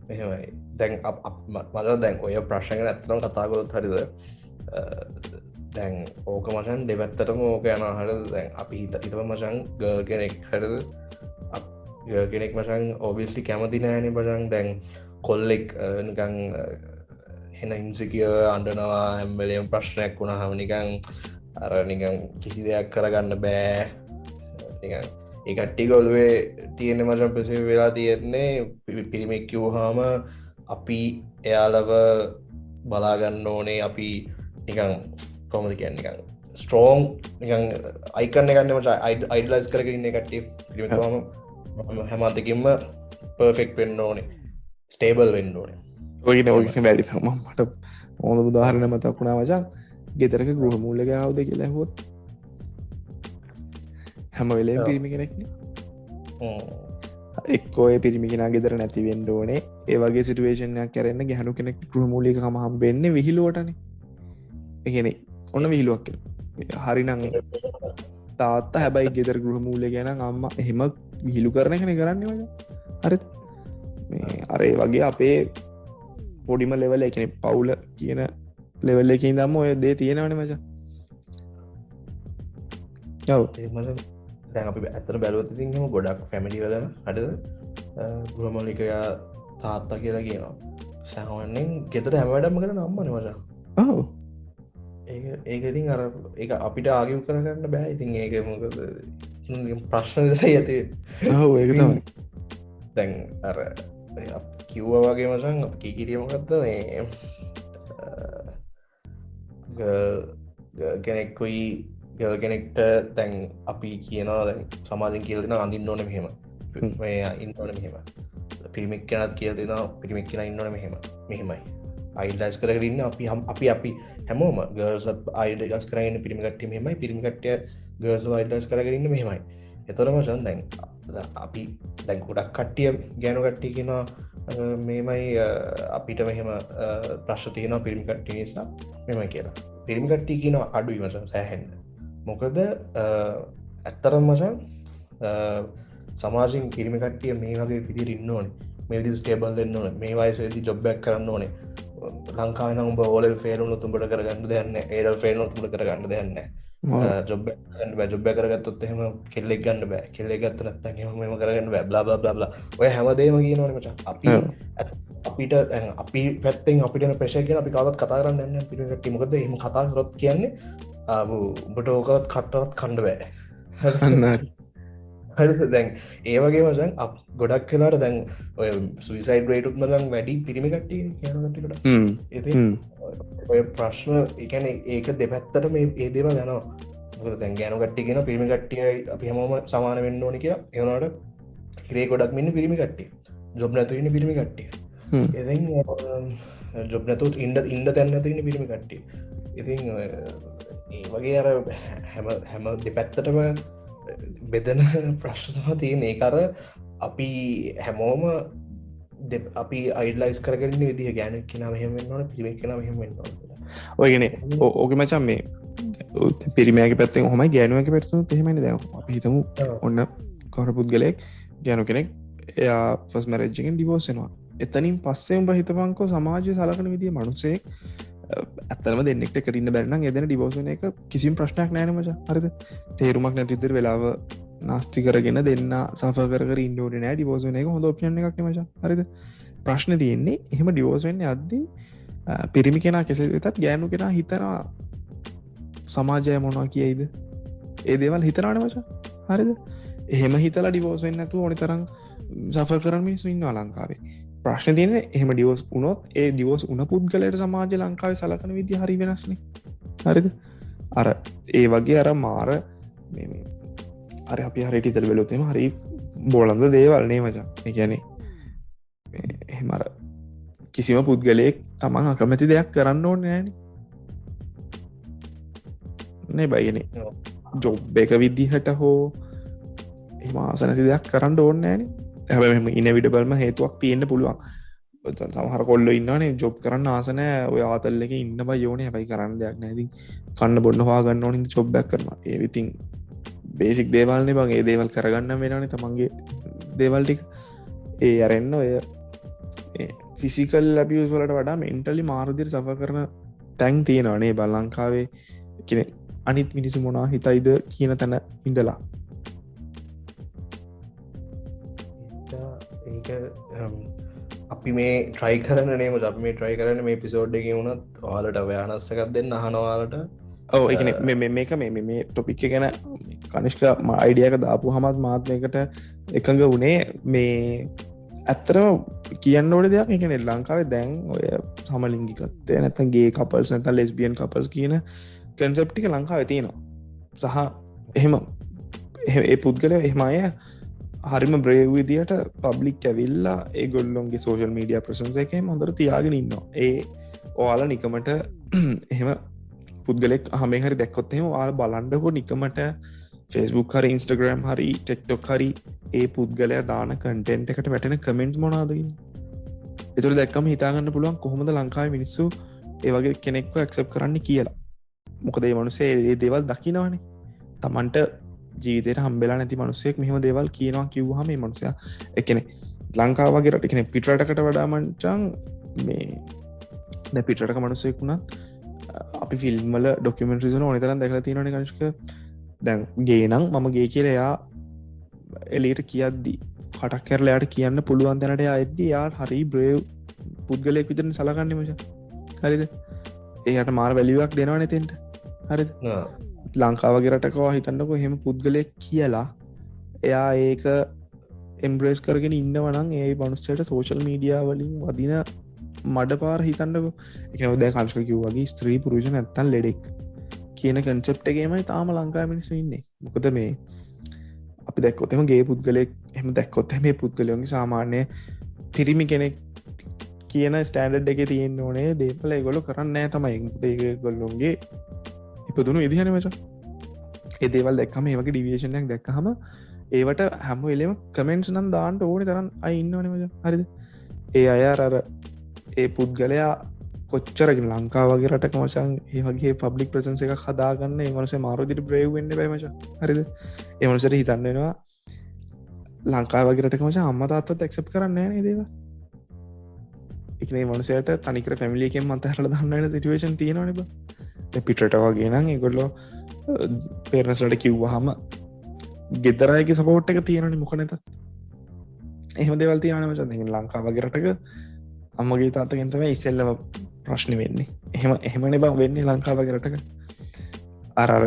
මෙහෙමයි දැන් මද දැන් ඔය ප්‍රශ්නක ඇත්තනම් කතාගොත් හරිද දැන් ඕක මචන් දෙපැත්තටම ඕක යනහට දැන් අපි හිතම මචන් ගල් කෙනෙක් හරද කෙනෙක් මචන් ඔබිස්ලි කැමති නෑන බජන් දැන් කොල්ලෙක් නිකං හෙන හිංසිකිය අන්ඩනවා හැම්බලයම් ප්‍රශ්නයක් වුණ හමනිකං අර නිකං කිසි දෙයක් කරගන්න බෑ ඒකට්ටි ගොල්ුවේ තියෙන මචන් පෙසේ වෙලා තියෙන්නේ පිරිමෙක් කිව්හාම අපි එයාලව බලාගන්න ඕනේ අපි නිකං කොමද කියන්න නිකං ස්ට්‍රෝන් නිකං අයිකන්න ගන්න මච අයිඩලයිස් කරගන්න කට්ටි පිරිමිවාම හැමතකින්ම පර්ෆෙක්් වෙන්න ඕනේ ස්ටේබල් වෙන්න ඕනේ ඔයන ඔය වැරි මට ඕොද බුදාහරණ මතක්ුණා වචා ගෙතරක ගෘහ මූල්ලක අවද කියලා හොත් හැම වෙලේ පිරිමි කෙනෙක්න එක්කෝය පිරිමිෙන ගෙදර නැතිවෙන්ඩ ඕනේ ඒවගේ සිටුවේෂනයක් කරන්න ගැහනු කෙනෙක් ගෘහමූලික හමහම් වෙන්න විහිලුවටන එකනෙ ඔන්න විහිලුවක් හරිනං තාත්ත හැබයි ගෙදර ගෘහමූල ගැන අම්ම එහෙම විහිලු කරන කන කරන්න වජ හරි අරේ වගේ අපේ පොඩිම ලෙවල එකන පවුල කියන ලෙවල්ල එකින් දම්ම ඔය දේ තියෙනවන මච දැන් අපි ඇතර බැලුවොත් ඉතින් එහෙම ගොඩක් ෆැමිලි වල හරිද ගෘහමලිකයා තාත්තා කියලා කියනවා සාමාන්‍යයෙන් ගෙදර හැම වැඩක්ම කරන අම්මනේ මචං. ඔව් ඒක ඉතින් අර ඒක අපිට ආගිව් කරගන්න බෑ ඉතින් ඒක මොකද ප්‍රශ්න විතරයි ඇති. ඔව් ඒක තමයි. දැන් අර කිව්වා වගේ මචං අපි කීකිරිය මොකද්ද මේ කෙනෙක්කුයි ගල් කෙනෙක්ට දැන් අපි කියනවා දැන් සමාජෙන් කියල දෙෙන අඳින්න ඕන මෙහෙම ඉන්නවන මෙහෙම පිරිමික් කෙනත් කියල දෙෙන පිරිමික් කෙන ඉන්නවන මෙහෙමයි අයිල්ඩස් කරන්න අපි හැමෝම ගර්ස අයිඩස් කරන්න පිරිමිකට්ට මෙමයි පිරිමිකට්ය ගර්ස අයිඩස් කරගන්න මෙහෙමයි එතොරමශන් දැන් අපි දැන් ගොඩක් කට්ටිය ගෑනු කට්ටිය කියෙනවා මේමයි අපිට මෙහෙම ප්‍රශ්තියන පිරිමිකට්ටි නිසා මෙම කියලා පිරිමිකට්ටි කියන අඩු විමසන් සෑහෙන්න මොකද ඇත්තරම් මසන් සමාජෙන් පිරිමිකට්ටිය මේ වගේ පිදිර ඉන්න ඕන මේ දි ස්ටේබල් දෙන්න ඕන මේ වයිසේදි ජොබ්බැක් කරන්න ඕනේ ලංකාන උඹ ඕලල් ෆේරුණු තුඹට කරගන්න දෙන්න ඒල් ෆේනු තුට කරගන්න දෙන්න ජොබ් ජොබ්බ කරගත්තොත් එහෙම කෙල්ලෙක් ගන්න බෑ කෙල්ලෙ ගත්ත නත්තන් හෙම කරගන්න බෑ බ්ලා බ්ලා ඔය හැමදේම කියනවනට අපි අපිට අපි පැත්තෙන් අපිට ප්‍රශයගෙන අපි කවත් කතා කරන්න පිට මොකද එහම කතා කරොත් කියන්නේ උඹට ඕකත් කට්ටවත් කණ්ඩ බෑ හරි දැන් ඒවගේ වසන් ගොඩක් කලාට දැන් ඔය සුවිසයිඩ් රේටුත් මලන් වැඩි පිරිමිකට්ටි කියනටට ඔය ප්‍රශ්න එකන ඒක දෙපැත්තට මේ ඒ දේව යනවා දැන් ගෑනු කට්ටි කියෙන පිරිමි කට්ටිය අපි හමෝම සමාන වෙන්න ඕනි කිය එවනට හිරේ ගොඩක් මෙන්න පිරිමි කට්ටිය ජොබ් නැතුවන්න පිරිමි කට්ටිය එ ජොබ් නැතුත් ඉන්ඩ තැන්නතින්න පිරිමි කට්ටිය ඉතින් ඒ වගේ අර හැම දෙපැත්තටම බෙදන ප්‍රශ්නම තියන ඒකර අපි හැමෝම අපි අයිඩලයිස් කරගන්න විදිහ ගෑන කෙන මෙහමෙන්වන පිරිමි කෙන මෙහමෙන්වා ඔයගෙන ඕක මචන් මේ පිරිමෑක පැත්තෙන් හොමයි ගෑනුවක පැත්තු එහෙමනි දැ අප හිතමු ඔන්න කොරපුද්ගලෙක් ගෑනු කෙනෙක් එයා ෆස් මැරජ්ජගෙන් ඩිවෝසෙනවා එතනින් පස්සෙම බහිතපංකෝ සමාජය සලකන විදිිය මනුසේ ඇතරම දෙන්නෙක්ට කරන්න බැරන එදන ඩිවෝසන එක කිසිම් ප්‍රශ්නයක් නෑනමච හරිද තේරුමක් නැතිතර වෙලාව නාස්ති කරගෙන දෙන්න සෆකර ඉන්ඩෝට නෑ ඩිවෝසන එක හොඳ ඔපියන එකක් මච හරිද ප්‍රශ්න තියෙන්නේ එහෙම ඩිවෝසෙන්න්න අද්දී පිරිමි කෙනා කෙසේ වෙතත් ගෑනු කෙනා හිතනවා සමාජය මොනවා කියයිද ඒ දේවල් හිතරාන වච හරිද එහෙම හිතලා ඩිවෝසෙන් නැතු ඕනි තරම් සෆ කරන මිනිස්සු ඉන්න ලංකාවේ ප්‍රශ්න තියන එහෙම ඩිවෝස් උනොත් ඒ දිවෝස් උන පුද්ගලයට සමාජ ලංකාවේ සලකන විදි හරි වෙනස්න හරිද අර ඒ වගේ අර මාර අර අපි හරිට ඉතර වෙලොතම හරි බෝලන්ද දේවල්නේ මචා එකනේ එහෙමර කිසිම පුද්ගලයෙක් තමන් අකමැති දෙයක් කරන්න ඕන නෑන නේ බයිගෙන ජොබ් එක විදිහට හෝ එමාසනති දෙයක් කරන්න ඕන්න ෑන හැබම ඉන විඩබල්ම හේතුවක් තියෙන්න්න පුළුවන් සමහර කොල්ල ඉන්නනේ ජොබ් කරන්න ආසනෑ ඔය ආතල්ල එක ඉන්න බයි යෝන හැබයි කරන්න දෙයක් නැති කන්න බොන්න හවාගන්න ඕනින් චොබ්බැක් කරන ඒවිතින් බේසික් දේවල්න බගේ දේවල් කරගන්න වෙනනේ තමන්ගේ දේවල්ටික ඒ අරෙන්න්න ඔය ෆිසිකල් ලැබියස් වලට වඩා මෙන්ටලි මාරදිර සෆ කරන තැන් තියෙනවනේ බල්ලංකාවේ කෙන අනිත් මිනිසු මොනා හිතයිද කියන තැන ඉඳලා ඒක අපි මේ ට්‍රයි කරන නේම අප මේ ට්‍රයි කරන මේ පිසෝඩ් එක වුණත් ඔයාලට ව්‍යානස්සකක් දෙන්න අහනවාලට ඔව එකන මේක මේ ටොපික් ගැන කනිෂ්ක අයිඩියක දාපු හමත් මාත්මයකට එකඟ වනේ මේ ඇත්තරම කියන්න ඕඩ දෙයක් එකන ලංකාවේ දැන් ඔය සමලිංගිකත්තේ නැතන්ගේ කපල්ස් නැත ලෙස්බියන් කපල්ස් කියන කන්සප්ටික ලංකාව තියෙනවා සහ එහෙම ඒ පුද්ගල එහෙමය හරිම බ්‍රේව් විදියට පබ්ලික් ඇවිල්ලා ඒ ගොල්ලොන්ගේ සෝෂල් මීඩිය ප්‍රසන්ස එක හොඳර තියාගෙන ඉන්නවා ඒ ඔයාල නිකමට එහෙම පුද්ගලෙක් හමේ හරි දැක්කොත්තෙම වාල බලන්ඩකො නිකමට ෆෙස්බුක් හරි ඉන්ස්ටග්‍රම් හරි ටෙක්ටොක් හරි ඒ පුද්ගලයා දාන කටෙන්ට් එකට වැටෙන කමෙන්ට් මොනාදගන්න එතුර දැක්කම හිතාගන්න පුළුවන් කොහොමද ලංකාව මිනිස්සු ඒවගේ කෙනෙක්ව ඇක්සප් කරන්න කියලා මොකදේ මනුසේ ඒ දේවල් දකිනවානේ තමන්ට ජීවිතයට හම්බෙලා නැති මනුස්සෙක් මෙහම දේවල් කියනවා කිව්හම මේ මනුසය එකනෙ ලංකාවගේ රට එකන පිටරටකට වඩාමංචන් මේ පිටරටක මනුස්සෙක් වුණත් අපි ෆිල්ම්මල ඩොකමෙන්ට්‍රිසන ඕනතරන් දැකලා තියෙනන කනිෂ්ක දැන් ගේ නම් මම ගේ කියල එයා එලියට කියද්දී කටක් කරලයාට කියන්න පුළුවන් දැනට අයිද යාට හරි බ්‍රේව් පුද්ගලයෙක් විතරන සලකන්න මච හරිද ඒයට මාර වැලිුවක් දෙනවා නැතෙන්ට හරි ලංකාවගේ රටකවා හිතන්නක හෙම පුද්ගලයෙක් කියලා එයා ඒක එම්බ්‍රේස් කරගෙන ඉන්නවනං ඒ බනුස්සයට සෝෂල් මීඩියා වලින් වදින මඩ පාර හිතන්නක එක දැ කංශක කිව් වගේ ස්ත්‍රී පුරුෂ නැත්තන් ලෙඩෙක් කියන කන්සෙප්ටගේමයි තාම ලංකා මිනිස්සු ඉන්නේ මොකද මේ අපි දැක්කොතම ගේ පුද්ගලෙක් එම දැක්කොත් මේ පුද්ගලයෝගේ සාමාන්‍ය පිරිමි කෙනෙක් කියන ස්ටෑන්ඩ් එක තියෙන් ඕනේ දේපල ගොල කරන්න තමයි ඒ ගොල්ලොන්ගේ ඉපදුණු ඉදිහන මච ඒදේවල් දැක්කම ඒවගේ ඩිවියේෂනයක් දැක්කහම ඒවට හැම එලෙම කමෙන්ට් නම් දාන්ට ඕන තරන් අයි ඉන්නවනමච හරිද ඒ අයාර ඒ පුද්ගලයා කොච්චරග ලංකාවගේ රටක මචන් ඒවගේ පබ්ලික් ප්‍රසන්ස එක හදාගන්න මනස මාරදිට බ්‍රේව් වෙන්න බෑමච හරිද එමනසට හිතන්නෙනවා ලංකාවගේ රටක මච අම්මතාත්තත් එක්සප් කරන්න නේ දේව එකනේ මනුසයට තනිකර ෆැමිලියකෙන් මතහරල දන්නට සිටුවේෂන් තියෙනවනබ පිටට වගේ නම් ඒගොල්ලෝ පේරනස්ලට කිව්වහම ගෙදරයක සපෝට් එක තියෙනනි මොක නැතත් එහෙම දෙවල් තියන මච ලංකාවගේ රටක අම්මගේ තාත්තගෙන්තම ඉස්සෙල්ලම ප්‍රශ්න වෙන්නේ එහෙමන බං වෙන්නේ ලංකාවගේ රටක අරර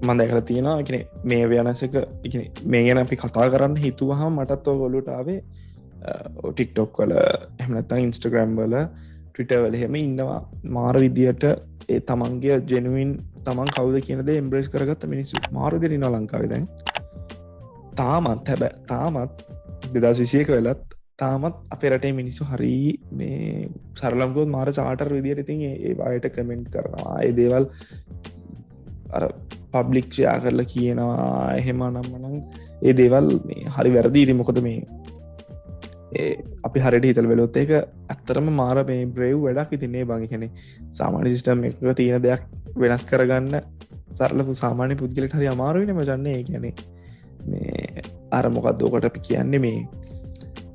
මන්දකල තියෙනවා එකන මේ ව්‍යනසක මේ ගැන අපි කතා කරන්න හිතුවහම මටත් ගොලුටාවේ ටික්ටොක් වල එහමනත්තා ඉන්ස්ටග්‍රම් වල ට්‍රිටවල හෙම ඉන්නවා මාර විදියට ඒ තමන්ගේ ජෙනුවන් තමන් කවද කියනද එම්බ්‍රේස් කරගත්ත මිනිස්සු මාරුදිරන ලංකාව දැන් තාමත් හැබ තාමත් 2021 වෙලත් තාමත් අප රටේ මිනිස්සු හරි මේ සරලම්කෝත් මාර චාටර් විදියට ඉතින් ඒ අයට කමෙන්ට් කරනවා ඒ දේවල් අර පබ්ලික්ෂයා කරලා කියනවා එහෙම නම්මනං ඒ දේවල් මේ හරි වැරදිීරි මොකද මේ අපි හරිට හිතල් වෙලොත් ඒක ඇත්තරම මාර මේ බ්‍රේව් වැඩක් ඉතින්නේ බං කෙනෙ සාමාන්‍ය සිිස්ටම් එක තියෙන දෙයක් වෙනස් කරගන්න සරලපු සාමාන්‍ය පුද්ගලට හරි අමාරුවන මජන්නේ ගැනේ මේ අරමොකක්දෝකට අපි කියන්නේ මේ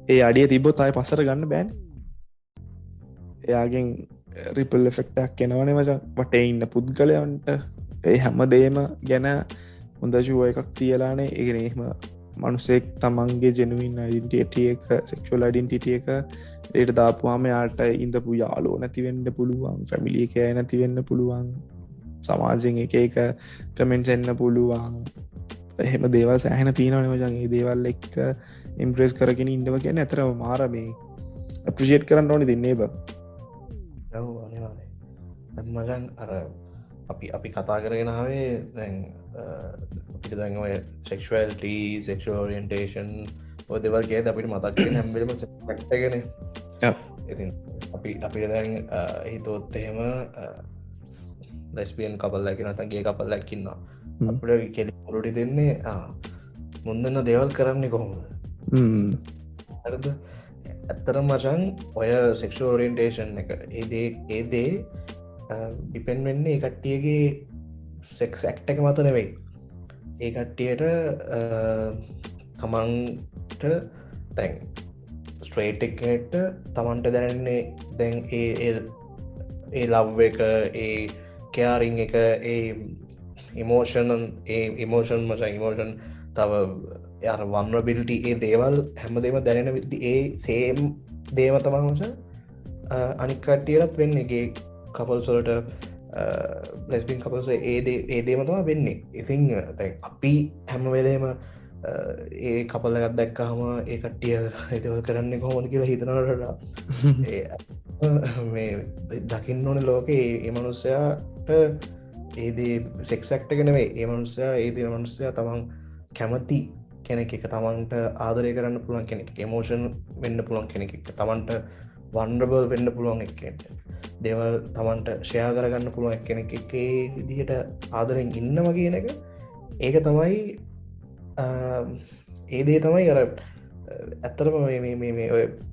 ඒ අඩිය තිබොත් අය පසර ගන්න බෑන් එයාගෙන් රිපල් එෆෙක්ටක් කෙනවන මචන් වටේ ඉන්න පුද්ගලයන්ට ඒ හැම දේම ගැන හොඳශුව එකක් තියලානේ ඒගෙනෙම මනුසෙක් තමන්ගේ ජෙනුවන් අඩින්ටිය එක සෙක්ෂුවල් අඩින්ටිටිය එක ඒට දාපුහම යාට ඉඳපු යාලෝ නැතිවෙන්න පුළුවන් ෆැමිලිය එක නැතිවෙන්න පුළුවන් සමාජෙන් එක කමෙන්ට් එන්න පුළුවන් එහෙම දේවල් සෑහෙන තියෙනවන මචන්ගේ දේවල් එක් ඉම්ප්‍රේස් කරගෙන ඉන්නව කියන ඇතරම මාර මේ අප්‍රිෂේට් කරන්න ඕනි දෙන්නේ බ මචන් අර අපි කතා කරගෙනාවේ දැන් අපිට දැන් ඔය සෙක්ෂුවල්ටී සෙක්ෂුවල් ඔරියන්ටේෂන් ඔය දෙවල් ගේද අපිට මතක් හැම්බෙලම සැක්ටගෙන ඉතින් අපිට දැන් හිතොත් එහෙම ලෙස්පියන් කපල් ලැකි නතන්ගේ කපල් ලැක්කින්නවා අපට කෙ මුරුටි දෙන්නේ මුන්දන්න දේවල් කරන්නේ කොහොමද හරද ඇත්තර මචන් ඔය සෙක්ෂුවල් ඔරියන්ටේෂන් එක ඒදේ ඩිපෙන් වෙන්නේ ඒ කට්ටියගේ සෙක්ස් ඇක්ට එක මත නෙවෙයි ඒ කට්ටියට තමන්ට තැන් ස්ට්‍රේට් එකට තමන්ට දැනන්නේ දැන් ඒ ලව් එක ඒ කයාරිං එක ඒ ඉමෝෂන් ඉමෝෂන් මචන් ඉමෝෂන් තව ය වන්නබිලිටි ඒ දේවල් හැම දේම දැනෙන විදදි ඒ සේම් දේම තමා මච අනිකට්ටියලත් වෙන්නගේ කපල්සොලට ලෙස්බින් කපල්ස ඒදේමතම වෙන්නේ ඉතිං තැන් අපි හැම වෙලේම ඒ කපල්ලගත් දැක්කහම ඒ කට්ටිය එතවල් කරන්නේ කොහොමද කියලා හිතනට මේ දකින්න ඕන ලෝකේ ඒ මනුස්සයාට ඒදේ සෙක්සක්ටගෙනවේ ඒ මනුස්සයා ඒදේ මනුස්සයා තමන් කැමති කෙනෙක් එක තමන්ට ආදරය කරන්න පුළුවන් කෙනෙක් එමෝෂන් වෙන්න පුළුවන් කෙනෙක් තමන්ට වන්ඩබල් වෙන්න පුළුවන් එක්කට දේවල් තමන්ට ෂයා කරගන්න පුළුවන් කෙනෙක් එකේ විදිහට ආදරෙන් ඉන්නම කියන එක ඒක තමයි ඒදේ තමයි අර ඇත්තරම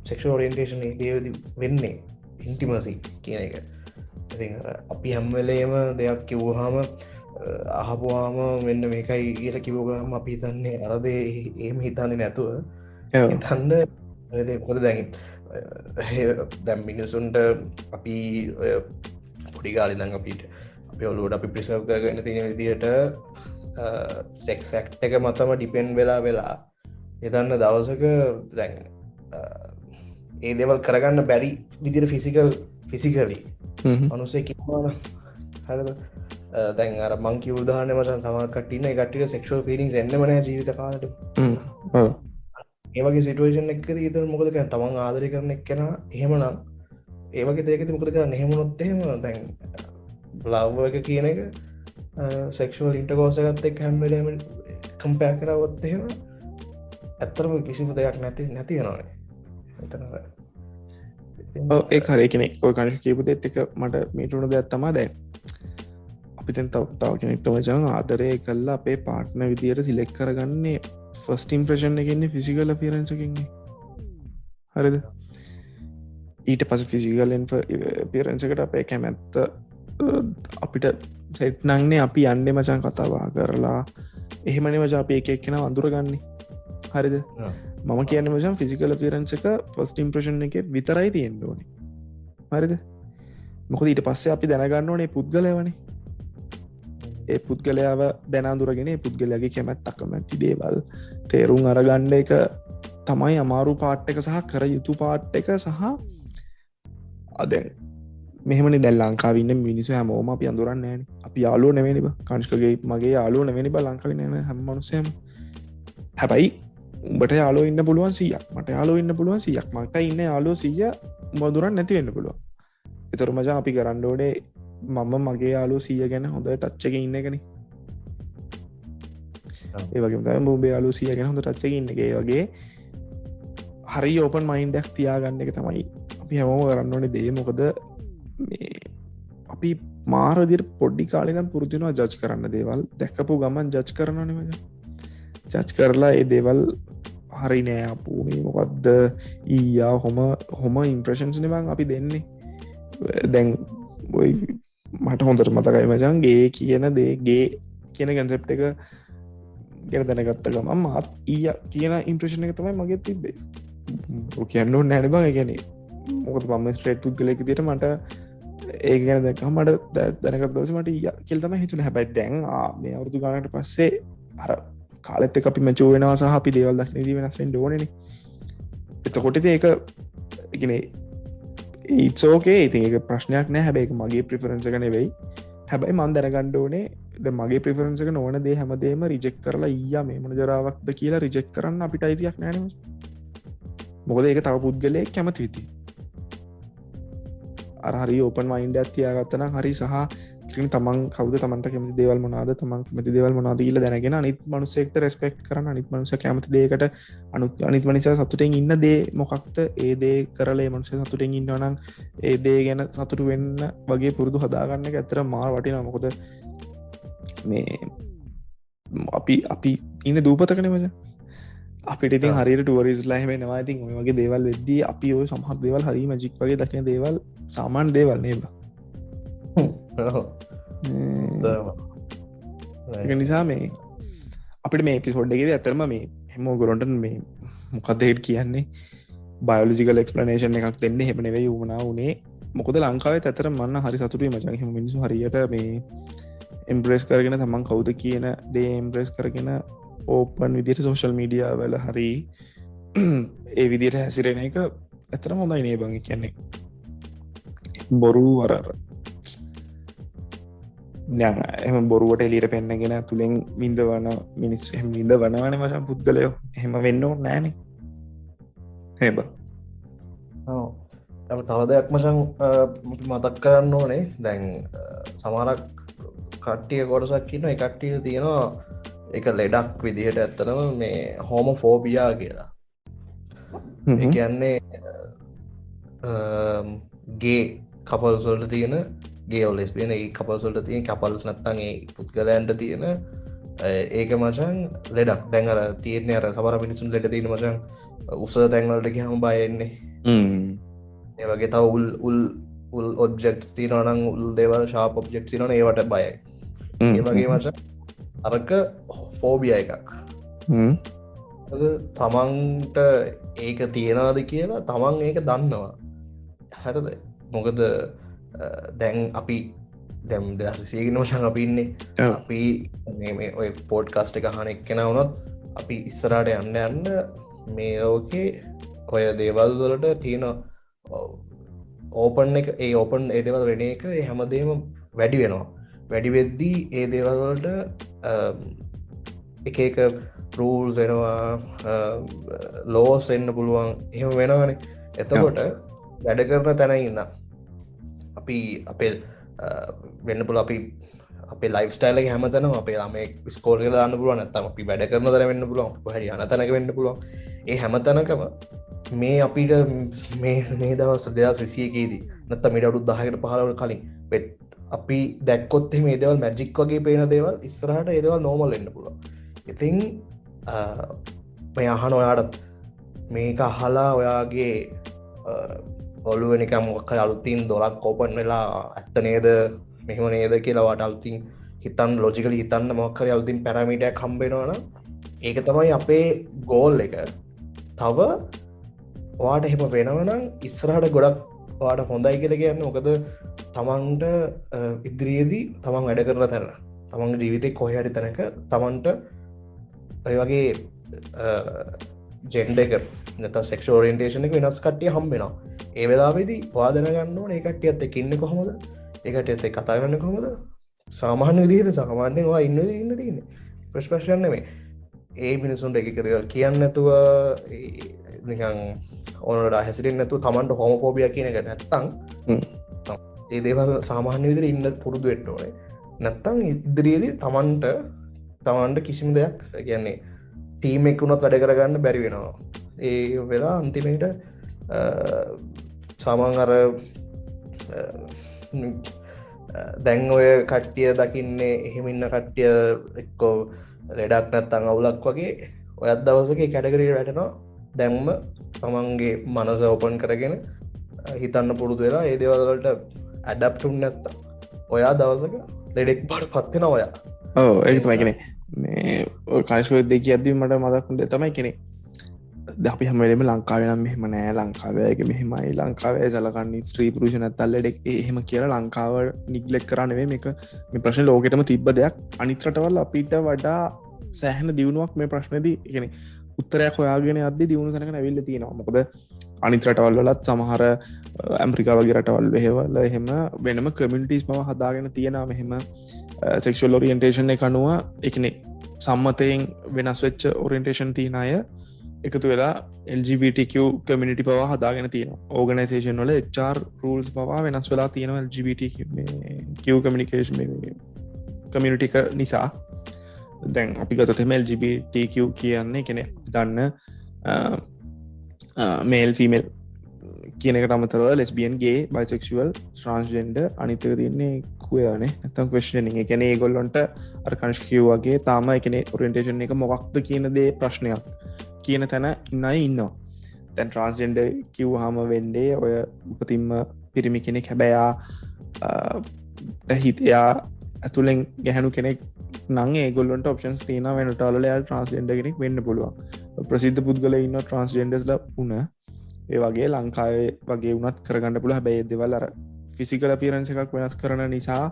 සෙක්ෂ ඔරියන්ටේෂන් දේවද වෙන්නේ ඉන්ටිමසි කියන එක ඉති අපි හැම්වලේම දෙයක් කිව්හම අහපුවාම වෙන්න මේකයි කියල කිවෝගම අපි හිතන්නේ අරදේ ඒම හිතන්නේ නැතුව හිතන්න කොට දැඟ දැම් මිනිසුන්ට අපි පොඩි ගාලි දඟ අපිට අපි ඔලුවට අපි ප්‍රිසව් කරගන්න තියෙන විදියට සෙක්සැක්් එක මතම ඩිපෙන්් වෙලා එදන්න දවසක දැන් ඒ දෙවල් කරගන්න බැරි විදිර ෆිසිකලි අනුසේ කිවන හරද දැන් අර මංකි උදාහන මචන් තමකටන්න එකටිට සෙක්ෂල් පිරිින් එන්නමන ජීවිත කාලට ඒවගේ සිටුවේෂන් එක් ඉතර මොකද කරන තමන් ආදරය කරන එක්කෙන එහෙමනම් ඒවගේ දෙකති මොකද කරන්න හෙමුණොත්තහෙම දැන් බ්ලව්ව එක කියන එක සෙක්ෂුවල් ඉන්ටකෝසගත් එක් හැම්වලම කම්පෑ කරවොත් එහෙම ඇත්තරම කිසිම දෙයක් නැති නොනේ එතනස ඒ කරය කෙනෙ ඔය කනශ කියපු දෙත් එක මට මීටුුණ දෙයක් තමා දැන් අපිතන් තවතාව කෙනෙක්ට වචන් ආදරය කල්ලා අපේ පාට්න විදියට සිලෙක් කරගන්නේ ෆස්ටිම් ප්‍රශන් එකන්නේ ෆිසිකල් පිරන්සකින්නේ හරිද ඊට පස ෆිසිකලෙන් පිරන්සකට අපේ කැමැත්ත අපිට සෙට්නංනේ අපි අන්ඩ මචන් කතාවා කරලා එහෙමනි වච අප එක එක්කෙන අඳුරගන්නේ හරිද මම කියන මචන් ෆිසිකල පිරන්සක ෆස්ට ඉම්ප්‍රෂන් එක විතරයි තියෙන්න්න ඕනේ හරිද මොකද ඊට පස්සේ අපි දැනගන්න ඕනේ පුද්ගලයවනේ ඒ පුද්ගලයාව දැනදුරගෙන පුද්ගලයාගේ කැමැත් අකමැති දේවල් තේරුම් අරගණ්ඩ එක තමයි අමාරු පාට් එක සහ කර යුතු පාට් එක සහ අදැන් මෙහමනි දැල් ලංකාවන්න මිනිස හැමෝම අපි අඳුරන්න ෑන අපි යාලුව නෙවෙනිබ කංශකගේ මගේ යාලුව නෙවෙනි බ ලංකාවන්න හැමමනුසයම හැබැයි උඹට යාලෝ ඉන්න පුළුවන් සියක් මට යාලෝ ඉන්න පුළුවන් සියක් මට ඉන්න යාලෝ සිය මදුරන් නැති වෙන්න පුළුවන් එතර මජා අපි කරන්නඩෝඩේ මම මගේ යාලු සිය ගැන හොඳ ටච්චක ඉන්න ගැන ඒවගේ බෝබේ යාලු සිය ගැන හොඳ ටච්චක ඉන්නගේ වගේ හරි ඕපන් මයින්ඩක් තියාගන්න එක තමයි අපි හැමෝම කරන්න ඕනේ දේ මොකද අපි මාරදිර පොඩ්ඩි කාලෙදම් පුරුතිනවා ජජ් කරන්න දේවල් දැක්කපු ගමන් ජජ් කරනනම ජජ් කරලා ඒ දේවල් හරි නෑ අපූමි මොකක්ද ඊයා හොම ඉම්ප්‍රශන්ස් නිවන් අපි දෙන්නේ දැන් මට හොඳට මතකයි මචන්ගේ කියන දේගේ කියන ගැන්සෙප් එක ගැන දැනගත්ත ගම මාත් ඊය කියන ඉම්ප්‍රේෂණ එක තමයි මගේ තිබේ කියන්න නැන බං ගැන මොකද පම ස්ට්‍රේට් පුද්ගලෙක දිට මට ඒ ගැන දැක මට දැනකත් දවස මට කෙල්තම හිතුන හැබැයි දැන් මේ අවුරදු ගානට පස්සේ අර කාලෙත් අපි මචෝ වෙනවා සහ අපි දේවල් දක්නදී වෙනස්ෙන් ඩෝනන එතකොටද ඒක එකනේ ඒෝකේ ඉති ඒක ප්‍රශ්නයක් නෑ හැබැයි මගේ ප්‍රිෆරන්සක නෙවෙයි හැබැයි මන් දැනගණ්ඩෝනේ ද මගේ ප්‍රිෆරන්සක නොවන දේ හැමදේම රිජෙක් කරලා ඊයා මේ මන ජරාවක්ද කියලා රිජෙක් කරන්න අපිට අයිතියක් නෑන මොකද ඒක තව පුද්ගලය කැමති විති අරහරි ඕපන් මයින්ඩ ඇත්තියාගත්තන හරි සහ තමන් කවද තමන්ට කැමති දේවල් මනාද තමන් කැමති දේවල් මනාද කියල දැනගෙන අනිත් මනුසෙක්ට රෙස්පෙක්් කරන අනිත් මනුස කැමති දේකට අනිත් මනිසා සතුටෙන් ඉන්න දේ මොකක්ද ඒ දේ කරලේ මනුස සතුටෙන් ඉන්නවනම් ඒ දේ ගැන සතුටු වෙන්න වගේ පුරුදු හදාගන්න ඇතර මාර වටින මොකොද මේ අපි ඉන්න දූපතකන මච අපිට ඉතින් හරියට ටුවරිස් ලහම නවා ඉතින් ඔය වගේ දේවල් වෙද්දී අපි ඔය සමහත් දේවල් හරි මජික් වගේ දකින දේවල් සාමාන්‍ය දේවල් නේබ නිසා මේ අපිට මේ පිසෝඩ්ඩගෙද ඇතරම මේ හෙම ගොරොන්ට මේ මොකක්දහෙට කියන්නේ බයෝලජිකල් එක්ස්පලනේෂන් එකක් දෙන්න හෙමනෙවේ වුණා වනේ මොකද ලංකාව ඇතර මන්න හරි සතුටේ මචන් හෙම මිනිසු හරියට මේ එම්ප්‍රෙස් කරගෙන තමන් කවුද කියන දේ එම්ප්‍රෙස් කරගෙන ඕපන් විදිට සෝශල් මීඩිය වල හරි ඒ විදියට හැසිරෙන එක ඇතරම හොඳයි නේ බං කියන්නේ බොරු වරර එම බොරුවට එලියට පෙන්න්නගෙන තුළින් විින්ද වන මිනිස් මින්ද වනවන මසන් පුද්ගලයෝ එහෙම වෙන්න නෑන හෙබ තව දෙයක් මසන් මතක් කරන්න ඕනේ දැන් සමාරක් කට්ටිය කොටසක් කියන්න එකට්ටිය තියෙනවා එක ලෙඩක් විදිහට ඇත්තනම මේ හෝම ෆෝබියා කියලා කියන්නේ ගේ කපල්සොල්ට තියෙන ගේවලෙස්බියන ඒ කපල්සොල්ට තියෙන කපල්ස් නත්තන්ගේ පුද්ගලයන්ට තියෙන ඒක මචන් ලෙඩක් දැන්ර තියන්නේ අර සමර මිනිසුන් ලෙඩ තියෙන මචන් උස තැන්වලට හම බයන්නේ ඒවගේ තව උල් ඔබ්ෙක්් තිනවනං උල් දේවල් ශාප ඔබ්ෙක්් තිනන ඒවට බයයි ඒ වගේ මචන් අරක ෆෝබිය එකක් තමන්ට ඒක තියෙනවාද කියලා තමන් ඒක දන්නවා හැරද මොකද දැන් අපි දැම් දස් විසයගෙන වශන් අපින්නේ ඔව්. අපි මේ ඔය පෝඩ් කාස්ට එක හන එක්කෙන වුණොත් අපි ඉස්සරට යන්න යන්න මේ ලෝකේ ඔය දේවල් වලට තියෙන ඕපන් එක ඒ ඕපන් ඒදවල් වෙන එක හැමදේම වැඩි වෙනවා වැඩි වෙද්දී ඒ දේවල්වලට එක රූල් වෙනවා ලෝස් එන්න පුළුවන් එහෙම වෙනවනේ එතකොට වැඩ කරන තැන ඉන්න අපි අපේ වෙන්න පුල අපි අපේ ලයිස්ටයිල හැමතන අපේ ම ස්කෝල් දාන්න පුළුව නත්තම අපි වැඩ කරන දර වෙන්න පුළුවන් හරි අනතනක වෙන්න පුළුවන් ඒ හැමතනකම මේ අපිට මේ දවස් දෙදස් විසියකේදී නත්ත මිට අඩු 10කට 15කට කලින් වෙට් අපි දැක්කොත් මේ දේවල් මැජික් වගේ පේන දේවල් ඉස්සරහට ඒ දේවල් නෝමල් වෙන්න පුළුවන්. ඉතින් මේ අහන ඔයාට මේක අහලා ඔයාගේ ඔලුවනික මොක්ක අලුතින් දොලක් ඕපන් වෙලා ඇත්ත නේද මෙහම නේද කියලාවාට අලුතින් හිතන් ලෝජිකල හිතන්න මොක්කර අලුතින් පැරමිටයක් කම්බෙනවන ඒක තමයි අපේ ගෝල් එක තව වාට එහෙම වෙනවනම් ඉස්සරහට ගොඩක් වාට හොඳයි කියල කියන්න මොකද තමන්ට ඉදිරියේදී තමන් වැඩ කරන තැන තමන්ගේ ජීවිතය කොහරි තැනක තමන්ට ඔය වගේ ජෙන්ඩ එක නත සෙක්ෂ ෝරියන්ටේෂන එක වෙනස් කට්ටිය හම්බෙනවා ඒ වෙලාවෙදී වාදන ගන්න ඒකට ඇත්ත ඉන්න කොහොමද ඒකට ඇත කතා කරන්න කොහොමද සාමාන්‍ය විදිහට සාමාන්‍යවා ඉන්න ඉන්න තියන්න ප්‍රශ්පර්ශන්න මේ ඒ මිනිසුන්ට එකකදවල් කියන්න නැතුව නිකං ඕනට හැසිරෙන් නැතු තමන්ට හෝමපෝබිය කියන එක නැත්තං ඒ දේව සාමාන්‍ය විදිර ඉන්න පුරුදු වෙට්ටෝනේ නැත්තං ඉදිරියේදී තමන්ට කිසිම දෙයක් කියන්නේ ටීම එක්ුණත් වැඩ කරගන්න බැරි වෙනවා ඒ වෙලා අන්තිමට සාමාන් අර දැන් ඔය කට්ටිය දකින්නේ එහෙමඉන්න කට්ටිය එක්කෝ ලෙඩක් නැත්තං අවුලක් වගේ ඔයත් දවසක කැටගරී වැටනවා දැම්ම තමන්ගේ මනස ඔපන් කරගෙන හිතන්න පුරුදු වෙලා ඒ දේවල්වලට ඇඩප්ටුන් නැත්ත ඔයා දවසක ලෙඩෙක් පට පත්වෙන ඔයා ඒතුමයි කෙනෙ මේ කාශව දෙක අද්දී මට මදක්ුන්ද තමයි කෙනෙ අපි හමලම ලංකාවනම් මෙහෙම නෑ ලංකාවයක මෙහෙමයි ලංකාවේ සලකන්නේ ස්ත්‍රී පුරුෂ නැත්තල්ලෙක් එහෙම කියලා ලංකාව නිගලෙක් කරන්නවේ මේක මේ ප්‍රශ්න ලෝකෙටම තිබ්බ දෙයක් අනිත්‍රටවල් අපිට වඩා සෑහන දියුණුවක් මේ ප්‍රශ්නදී එකෙන උත්තරයක් හොයාගෙන අද දියුණු තැනක නැවිල්ල තියෙනවා මොකද අනිත්‍රටවල් වලත් සමහර ඇම්ප්‍රිකාවගේ රටවල් වෙහෙවල එහෙම වෙනම කමියනිටිස් පව හදාගෙන තියෙනවා මෙහෙම සෙක්ෂුවල් ඔරියන්ටේෂන් එක අනුව එකනෙ සම්මතයෙන් වෙනස් වෙච්ච ඔරියන්ටේෂන් තියෙන අය එකතු වෙලා LGBTQ කමියනිටි පවා හදාගෙන තියෙන ඕගනයිසේෂන් වල HR රූල්ස් පවා වෙනස් වෙලා තියෙනවා LGBTQ කමියනිකේෂන් කමියනිටි නිසා දැන් අපි ගතතම LGBTQ කියන්නේ කෙනෙ දන්න මේල් ෆිමල් කියනක අමතරව ලෙස්බියන්ගේ බයිසෙක්ෂුවල් ට්‍රන්ස්ජෙන්ඩ අනිතක තියන්නේ kuවනේ නැතම් ක්වේෂ්න ගැන ගොල්ලොන්ට අර්කංශකිව වගේ තාම එකන ඔරියන්ටේෂන් එක මොකක්ද කියන දේ ප්‍රශ්නයක් කියන තැන ඉන්නයි ඉන්නවා තැන් ට්‍රන්ස්ජෙන්ඩ කිව් හම වෙන්ඩේ ඔය උපතින්ම පිරිමි කෙනෙක් හැබැයා හිතයා ඇතුළෙන් ගැහැනු කෙනෙක් නං ගොල්ලොන්ට ඔප්ෂන්ස් තියන වෙනටාලල ට්‍රන්ස්ජෙන්ඩ කෙනෙක් වෙන්න පුළුවන් ප්‍රසිද්ධ පුද්ගල ඉන්න ට්‍රන්ස්ජෙන්ඩස්ල උන ඒ වගේ ලංකාවේ වගේ වනත් කරගන්න පුළ හැබැයි දෙවල් අර ෆිසිකල පිරන්ස එකක් වෙනස් කරන නිසා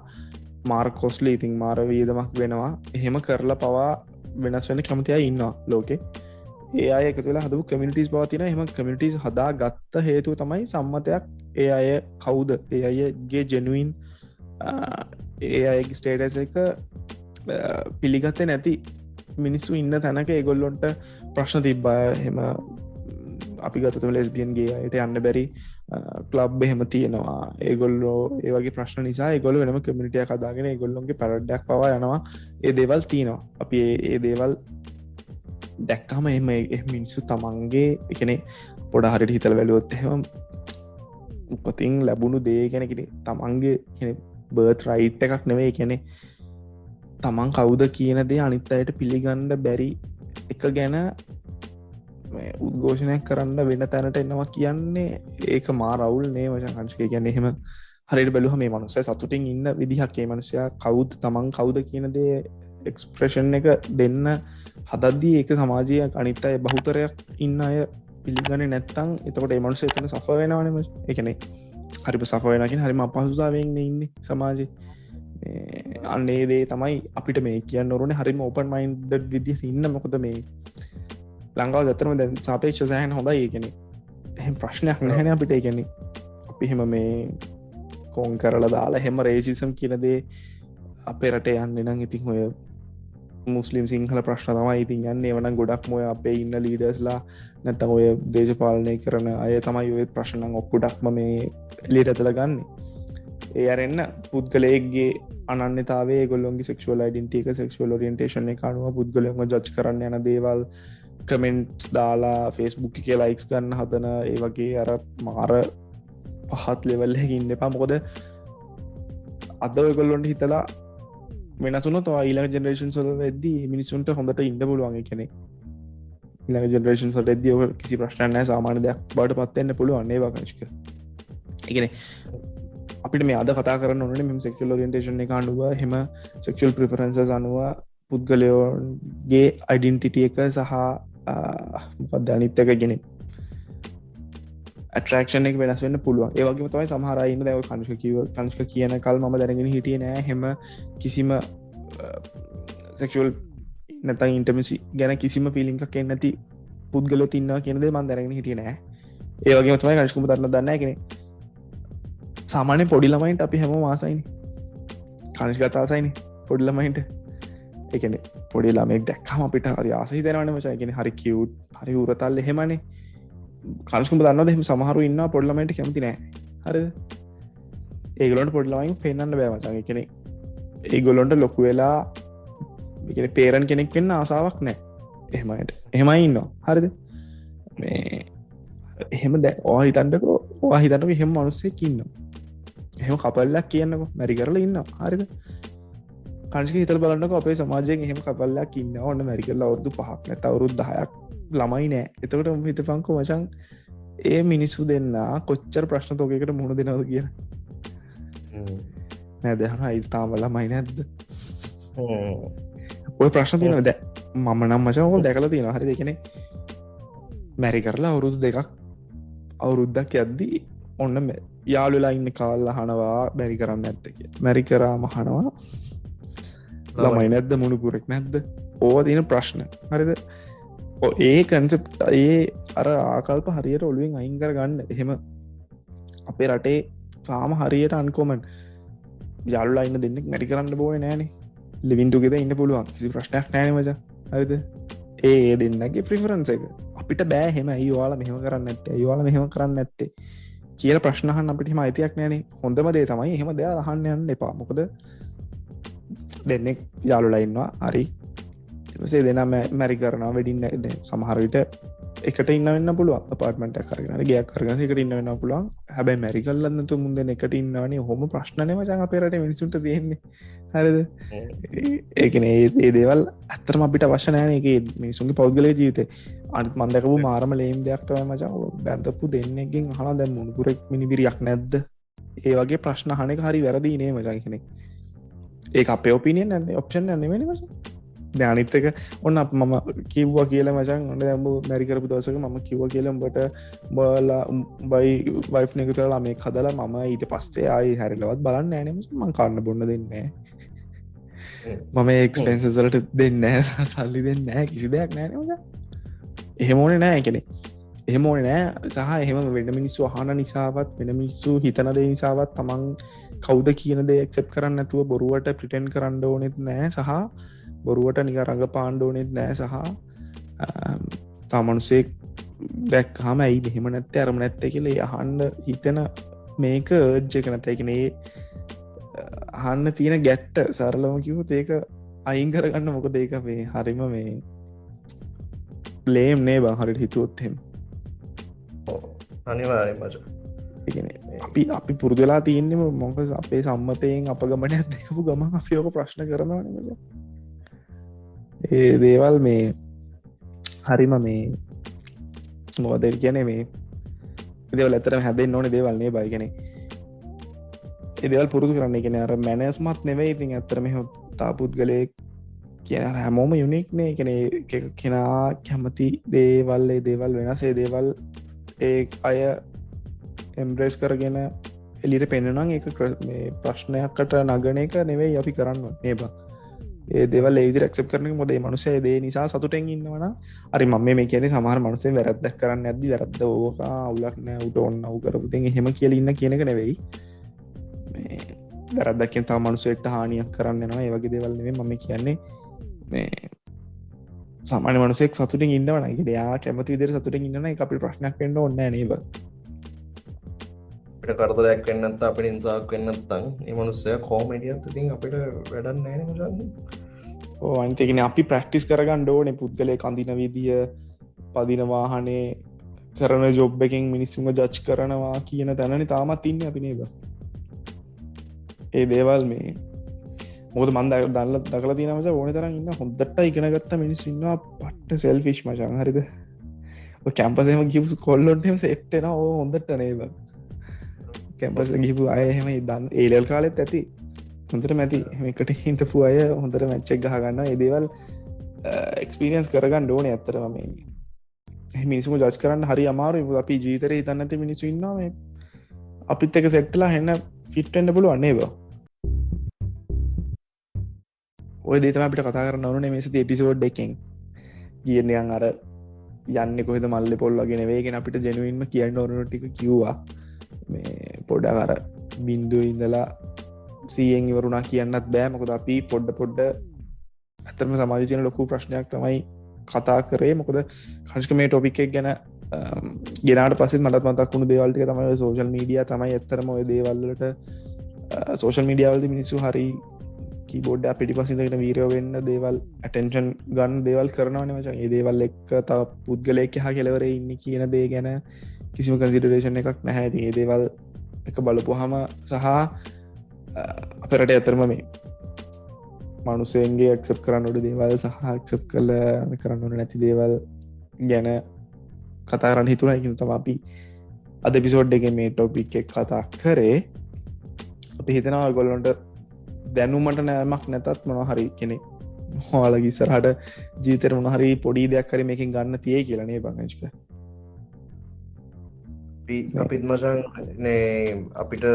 මාර්කොස්ලි ඉතින් මාර වීදමක් වෙනවා එහෙම කරලා පවා වෙනස් වෙන කමතිය ඉන්නවා ලෝකෙ ඒ අය එක තුළ හදපු කමියනිටිස් පවතින එහම කමියනිටිස් හදා ගත්ත හේතුව තමයි සම්මතයක් ඒ අය කවුද ඒ අයගේ ජෙනුවන් ඒ අයගේ ස්ටේටස එක පිළිගත්තේ නැති මිනිස්සු ඉන්න තැනක ඒගොල්ලොන්ට ප්‍රශ්න තිබ්බා හෙම අපි ගතතු ලෙස්බියන්ගේ අයට යන්න බැරි කලබ් එහෙම තියෙනවා ඒගොල්ලෝ ඒවගේ ප්‍රශ්න නිසා ඒගොල වෙනම කමිටිය කදාගෙන ගොල්ලොන්ගේ පැරඩ්ඩක් පවා යනවා ඒ දේවල් තියෙනවා අපි ඒ දේවල් දැක්කම එම මිනිස්සු තමන්ගේ එකනෙ පොඩ හරිට හිතල වැලුවොත් එහෙම උපතින් ලැබුණු දේ ගැනකිට තමන්ගේ බර්ත් රයිට් එකක් නෙවේ කෙනෙ තමන් කවුද කියන දේ අනිත් අයට පිළිගණ්ඩ බැරි එක ගැන උද්ඝෝෂණයක් කරන්න වෙන තැනට එන්නවා කියන්නේ ඒක මා රවුල් නේ වචන් කංශකය ගැන එහෙම හරිට බැලුහ මේ මනුස්සය සතුටින් ඉන්න විදිහක්කේ මනුසයා කවුද තමන් කවුද කියන දේ එක්ස්ප්‍රේෂන් එක දෙන්න හදද්දී ඒක සමාජය අනිත් අය බහුතරයක් ඉන්න අය පිළිගන්න නැත්තං එතකොට එමනුස එතන සෆ වෙනවනම එකනෙ හරි සෆ වෙනකින් හරිම අපහසුතාවෙන්න ඉන්න සමාජය අන්නේ දේ තමයි අපිට මේ කියන්න ඕනේ හරිම ඕපන් මයින්ඩඩ් විදිහට ඉන්න. මොකද මේ ලංකාව ගත්තම දැන් සාපේක්ෂව සෑහෙන හොඳයි. ඒ කියන්නේ එහෙම ප්‍රශ්නයක් නැහැනේ අපිට. ඒ කියන්නේ අපි එහෙම මේ කොන් කරලා දාලා එහෙම රේසිසම් කියන දේ අපේ රටේ යන්නේ නම් ඉතින් ඔය මුස්ලිම් සිංහල ප්‍රශ්න තමයි ඉතින් යන්නේ. එවනම් ගොඩක්ම ඔය අපේ ඉන්න ලීඩර්ස්ලා නැත්නම් ඔය දේශපාලනය කරන අය තමයි ඔය ප්‍රශ්න නම් ඔක්කොටක්ම මේ එළියට ඇදලා ගන්නේ. ඒ අරෙන්න පුද්ගලයෙක්ගේ අනන්‍යතාවය, ඒගොල්ලොන්ගේ සෙක්ෂුවල් අයිඩෙන්ටිටි එක, සෙක්ෂුවල් ඔරියන්ටේෂන් එක අනුව පුද්ගලයන්ව ජජ් කරන්න යන දේවල්, කමෙන්ට්ස් දාලා Facebook එකේ ලයික්ස් ගන්න හදන ඒ වගේ අර මාර පහත් ලෙවල් එකකින් ඉන්න එපා. මොකද අද ඔයගොල්ලොන්ට හිතලා වෙනසුනොත් ඊළඟ ජෙනරේෂන්ස් වල වෙද්දී මිනිස්සුන්ට හොඳට ඉන්න පුළුවන්. ඒ කියන්නේ ඊළඟ ජෙනරේෂන්ස් වල වෙද්දී ඔය කිසි ප්‍රශ්නයක් නැහැ, සාමාන්‍ය දෙයක් බවට පත් වෙන්න පුළුවන්. ඒ වගේ කනිෂ්ක. ඒ කියන්නේ අපිට මේ අද කතා කරන්න ඕනේ මෙම සෙක්ෂුවල් ඔරියන්ටේෂන් එක අනුව, එහෙම සෙක්ෂුවල් ප්‍රෙෆරන්සස් අනුව පුද්ගලයෝගේ අයිඩෙන්ටිටි එක සහ මොකක්ද අනිත් එක කියන්නේ ඇට්‍රැක්ෂන් එක වෙනස් වෙන්න පුළුවන්. ඒ වගේම තමයි සමහර අය ඉන්න. දැන් ඔය කනිෂ්ක කියන කල් මම දැනගෙන හිටියේ නෑ හැම කිසිම සෙක්ෂුවල් නැත්නම් ඉන්ටිමසි ගැන කිසිම ෆීලිං එකක් එන්නේ නැති පුද්ගලයෝ ඉන්නවා කියන දේ මම දැනගෙන හිටියේ නෑ. ඒ වගේම තමයි කනිෂ්කම දන්නේ නැහැ කියන්නේ සාමාන්‍ය පොඩි ළමයින්ට අපි හැමෝම ආසයිනේ. කනිෂ්කත් ආසයිනේ පොඩි ළමයින්ට. ඒ කියන්නේ පොඩි ළමෙක් දැක්කම අපිට හරි ආස හිතෙනවනේ මචං. ඒ කියන්නේ හරි කියුට්, හරි උරතල් එහෙමනේ. කනිෂ්කම දන්නවද එහෙම සමහරු ඉන්නවා පොඩි ළමයින්ට කැමති නැහැ. හරිද? ඒගොල්ලන්ට පොඩි ළමයින් පෙන්නන්න බෑ මචං. ඒ කියන්නේ ඒගොල්ලන්ට ලොකු වෙලා ඒ කියන්නේ පේරන්ට් කෙනෙක් වෙන්න ආසාවක් නැහැ. එහෙමයිට. එහෙමයි ඉන්නවා. හරිද? මේ එහෙම දැන් ඔයා හිතන්නකෝ එහෙම මිනිස්සෙක් ඉන්නවා. එහෙම කපල්ලක් කියන්නකෝ මැරි කරලා ඉන්නවා. හරිද? කනිෂ්ක හිතලා බලන්නකෝ අපේ සමාජයෙන් එහෙම කපල්ලක් ඉන්නවා. ඔන්න මැරි කරලා අවුරුදු 5ක් නැත්නම් අවුරුදු 10ක් ළමයි නෑ. එතකොට හිතපන්කෝ මචං ඒ මිනිස්සු දෙන්න කොච්චර ප්‍රශ්න තෝකයකට මුහුණ දෙනවද කියලා. නේද? හරි තාම ළමයි නැද්ද? ඔය ප්‍රශ්න තියෙනවා. දැන් මම නම් මචං ඕක දැකලා තියෙනවා. හරිද? ඒ කියන්නේ මැරි කරලා අවුරුදු 2ක් අවුරුද්දක් යද්දී ඔන්න යාළුවලා ඉන්න කාල් අහනවා මැරි කරන්න නැද්ද කියලා. මැරි කරාම අහනවා ළමයි නැද්ද, මුණුපුරෙක් නැද්ද? ඕවා තියෙන ප්‍රශ්න. හරිද? ඒ කන්සෙප්ට් ඒ අර ආකල්ප හරියට ඔළුවෙන් අයින් කරගන්න. එහෙම අපේ රටේ තාම හරියට අන්කොමන් යාළුවලා ඉන්න දෙන්නෙක් මැරි කරන්න ඕනේ නෑනේ. ලිවින් ටුගෙදර් ඉන්න පුළුවන්. කිසි ප්‍රශ්නයක් නෑනේ මචං. හරිද? ඒ දෙන්නගේ ප්‍රිෆරන්ස් එක. අපිට බෑ එහෙම. අයිය ඔයාලා මෙහෙම කරන්නේ නැත්තේ. අයිය ඔයාලා මෙහෙම කරන්නේ නැත්තේ කියලා ප්‍රශ්න අහන්න අපිට එහෙම අයිතියක් නෑනේ. හොඳම දේ තමයි එහෙම දෙයක් අහන්න යන්න එපා. මොකද දෙන්නෙක් යාළුවලා ඉන්නවා. හරි. ඊපස්සේ දෙනා මැරි කරනවා වෙඩින් සමහර විට එකට ඉන්න වෙන්න පුළුවන්. අපාර්ට්මන්ට් එකක් අරගෙන හරි ගයක් අරගෙන එකට ඉන්න වෙන්න පුළුවන්. හැබැයි මැරි කරලා නැතුව මුන් දෙන එකට ඉන්නවනේ. ඔහොම ප්‍රශ්න නේ මචං අපේ රටේ මිනිස්සුන්ට තියෙන්නේ. හරිද? ඒ කියන්නේ මේ දේවල් ඇත්තටම අපිට අවශ්‍ය නැහැ නේ. ඒකේ මිනිස්සුන්ගේ පෞද්ගලික ජීවිතේ. අනිත් මම දැකපු මාරම ලේම් දෙයක් තමයි මචං. බැඳපු දෙන්නෙක්ගෙන් අහනවා දැන් මුණුපුරෙක් මිනිබිරියක් නැද්ද? ඒ වගේ ප්‍රශ්න අහන එක හරි වැරදි නේ මචං කියන්නේ. ඒක අපේ ඔපිනියන් නේ, ඔප්ෂන් නෙමෙයි මචං. දැන් අනිත් එක ඔන්න මම කිව්වා කියලා මචං. ඔන්න දැන් උඹ මැරි කරපු දවසක මම කිව්වා කියලා උඹට උඹලා උඹයි වයිෆ් නෙක විතර ළමෙක් හදලා මම ඊට පස්සේ ආයි හැරිලවත් බලන්නේ නැහැ නේ මචං. මං කන්න බොන්න දෙන්නේ නැහැ. මම එක්ස්පෙන්සස් වලට දෙන්නේ නැහැ, සල්ලි දෙන්නේ නැහැ, කිසි දෙයක් නැහැ නේ මචං. එහෙම ඕනේ නැහැ. ඒ කියන්නේ එහෙම ඕනේ නැහැ. සහ එහෙම වෙන මිනිස්සු අහන නිසාවත් වෙන මිනිස්සු හිතන දේ නිසාවත් තමන් කවුද කියන දේ ඇක්සෙප්ට් කරන්න නැතුව බොරුවට ප්‍රිටෙන්ඩ් කරන්න ඕනෙත් නැහැ. සහ බොරුවට නිකන් රඟපාන්න ඕනෙත් නැහැ. සහ තමනුසෙක් දැක්කම ඇයි මෙහෙම නැත්තේ අරම නැත්තේ කියලා ඒ අහන්න හිතන මේක අර්ජ් එක නැත්නම් ඒ කියන්නේ අහන්න තියෙන ගැට්ට සරලව කිව්වොත් ඒක අයින් කරගන්න. මොකද ඒක මේ හරිම මේ බ්ලේම් නේ බං හරියට හිතුවොත් එහෙම. අනිවාර්යයෙන්ම මචං. ඒ කියන්නේ අපි පුරුදු වෙලා තියෙන්නේ මොකද අපේ සම්මතයෙන් අපගමනයක් දෙකපු ගමන් අපි ඔක ප්‍රශ්න කරනවානේ මචං. ඒ දේවල් මේ හරිම මේ මොකද කියන්නේ මේ දේවල් ඇත්තටම හැදෙන්න ඕනේ දේවල් නේ බයි කියන්නේ. ඒ දේවල් පුරුදු කරන්න. ඒ කියන්නේ අර මැනර්ස්මත් නෙවෙයි. ඉතින් ඇත්තටම එහෙම තාපුද්ගලයෙක් කියන හැමෝම යුනික් නේ. ඒ කියන්නේ කෙනා කැමති දේවල් ඒ දේවල් වෙනස්. ඒ දේවල් ඒ අය එම්බ්‍රේස් කරගෙන එලිට පෙන්න්නනම් එක ප්‍රශ්නයක්කට නගන එක නෙවෙයි අපි කරන්න නේබ ඒ දෙවල් ඒදි රක්ෂප් කරන මොදේ මනුසය දේ නිසා සතුටෙන් ඉන්නවන අරි මම මේ කියන සමහර මනුසේ වැරද්දක් කරන්න ඇද වැරද්ද ඕක උලක්න උට ඔන්න වු කරපුති හෙම කියල ඉන්න කියනක නෙවෙයි වැරදක්ෙන් තා මනුසෙට හානියක් කරන්න නවා ඒවගේ දෙවල් නෙවේ මම කියන්නේ මේ සාමාන්‍ය මනුසෙක් සතුටින් ඉන්නවන යා කැමති විදිර සතුටින් ඉන්න අපි ප්‍රශ්නයක් වෙන්න ඔන්න නේබ කරදරයක් වෙන්නත් අපිට ඉන්සාක් වෙන්නත්තන් එමනුස්සය කෝමඩියත් ඉතින් අපිට වැඩන්න නෑන මචන් අන්තකෙන අපි ප්‍රක්ටිස් කරගන්න ඕනේ පුද්ගලය කඳින විදිය පදිනවාහනේ කරන ජොබ් එකින් මිනිස්සුම ජච් කරනවා කියන තැනනි තාමත් ඉන්න අපි නේද ඒ දේවල් මේ මොද මන්ද දල්ල දකල තිනමස ඕන තරන්න ඉන්න හොඳට ඉගෙනගත්ත මිනිස් ඉන්නවා පට්ට සෙල්ෆිෂ් මචන් හරිද කැම්පසම ගිපු කොල්ලොන්ටම සෙට්ටෙන ඕ හොඳට නේද කැම්පස ගිපු අය එහෙම දන්න ඒලල් කාලෙත් ඇති හොඳට මැති එකට හිතපු අය හොඳට මැච්චක් ගහගන්න ඒදේවල් එක්ස්පිරියන්ස් කරගන්න ඕන ඇත්තරම මේ මිනිසුම ජච් කරන්න හරි අමාරු අපි ජීතර හිතන්න ඇති මිනිසු ඉන්නවා මේ අපිත් එක සෙට්ලා හෙන්න ෆිට්ටෙන්න්න පුළුව අන්නේ බ ඔය දේතම අපිට කතා කරන්න ඕන මේසති එපිසෝඩ් එකෙන් කියන්නයන් අර යන්න කොහෙද මල්ල පොල් වගෙන වේගෙන අපිට ජැනුවන්ම කියන්න ඕනට ටික කිව්වා මේ පොඩ්ඩ කර බින්දුව ඉඳලා සියෙන් ඉවරුණා කියන්නත් බෑ මොකද අපි පොඩ්ඩ ඇතරම සමාජතියන ලොකු ප්‍රශ්නයක් තමයි කතා කරේ මොකද කංශක මේ ටොපික් එක ගැන ගෙනට පස මටත් මතක්ුණු දේවල්ටික තමයි සෝශල් මීඩිය තමයි එත්තරම ඔය දේවල්ලට සෝශල් මීඩියාවල්ද මිනිස්සු හරි කීබෝඩ් පිටි පසිදකට වීරෝ වෙන්න දේවල් ඇටෙන්ෂන් ගන්න දේවල් කරනවන මචන් ඒ දේවල් එක් ත පුද්ගලයෙක් හා කෙලවර ඉන්න කියන දේ ගැන කිසිම කන්සිඩරේෂන් එකක් නැහැති ඒ දේවල් එක බලපුහම සහ අපරට ඇතරම මේ මනුසයන්ගේ එක්සප් කරන්නට දේවල් සහ එක්සප් කල කරන්නට නැති දේවල් ගැන කතාරන්න හිතුන එකින් තම අපි අද පිසෝඩ් එක මේ ටොපික් එක කතා කරේ අපි හිතනවා ගොල්ලොන්ට දැනුමට නෑමක් නැතත් මොනහරි කෙනෙ හෝලගි සරහට ජීතර මොනහරි පොඩි දෙයක් කර මේකින් ගන්න තිය කියලනේ බංචක අපිත් මචන් අපිට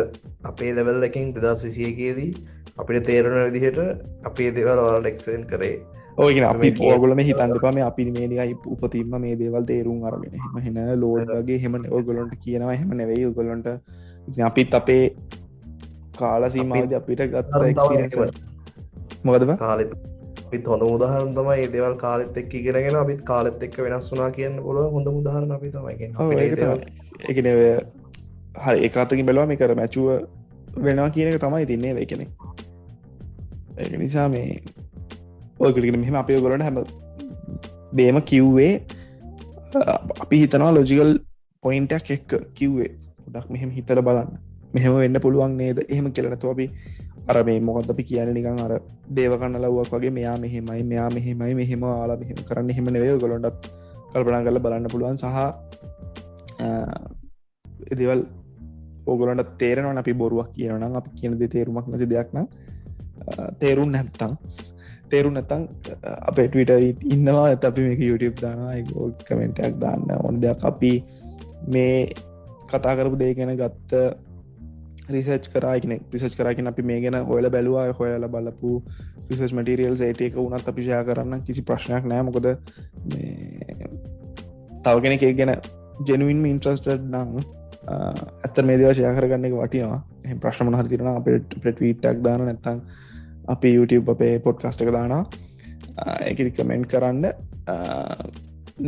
අපේ ලෙවල් එකින් 2021ේදී අපිට තේරණ විදිහට අපේ දේවල් වලට එක්සෙන් කරේ ඕගෙන අපි පෝගලම හිතන්දපා මේ අපි මේනිකයි උපතිීම මේ දේවල් තේරුම් අරගෙන හෙන ලෝඩගේ හෙම ඔගොලොන්ට කියනවා හෙම නෙවෙයි ඔගොලොන්ට අපිත් අපේ කාලසීමාද අපිට ගත්ත එක්ස්පිරෙන්ස් මොකදම කාලෙ පිත් හොඳ මුදහරන් තමයි දේවල් කාලෙත් එක් ඉගෙනගෙන අපිත් කාලෙත් එක්ක වෙනස් වනා කියන්න ොල හොඳ මුදහරන අපි තමයි එකන හරි ඒකාතකින් බැලවා මේ කර මැචුව වෙනවා කියන එක තමයි තින්නේ දෙකනෙ ඒ නිසා මේ ඔයකට මෙහම අපේ ගොලට හැම දේම කිව්වේ අපි හිතනවා ලොජිකල් පොයින්ටක් එක්ක කිව්වේ ඩක් මෙහෙම හිතල බලන්න මෙහෙම වෙන්න පුළුවන් නේද එහෙම කෙලනතු අපි අර මේ මොකද අපි කියන නිකන් අර දේවකන්න ලව්වක් වගේ මෙයා මෙහෙමයි මෙයා මෙහෙමයි මෙහෙම ආලා මෙහෙම කරන්න එහෙම නෙවෙයි ගොලොන්ටත් කල්පනා කරලා බලන්න පුළුවන් සහ දේවල් ඕගොලන්ට තේරෙනවා අපි බොරුවක් කියනනම් අපි කියන දේ තේරුමක් නැති දෙයක් නම් තේරුම් නැත්තම් තේරු නැතන් අප ටවිට ඉන්නවා ඇත අපි මේක YouTube දානවා කමෙන්ටයක් දාන්න ඕන දෙයක් අපි මේ කතා කරපු දේ ගැන ගත්ත රිසර්ච් කරාගෙන පිසච් කරාගෙන අපි මේ ගැන හොල බැලවා හොයල බලපු රිසර්ච් මටරියල් ඒටක වුණත් අපිෂයා කරන්න කිසි ප්‍රශ්නයක් නෑ මොකද තවගෙන එක ගැන ජෙනුවන්ම ඉන්ට්‍රස්ටඩ් නං ඇත්ත මේ දේවශය කරගන්න එක වටිනවා එහ ප්‍රශ්න මහර තිරන අපට ප්‍රට්වීටක් දාන නැත්තං අපි YouTube අපේ පොඩ්කාස්ට එක දානා එකරි කමෙන්ට් කරන්න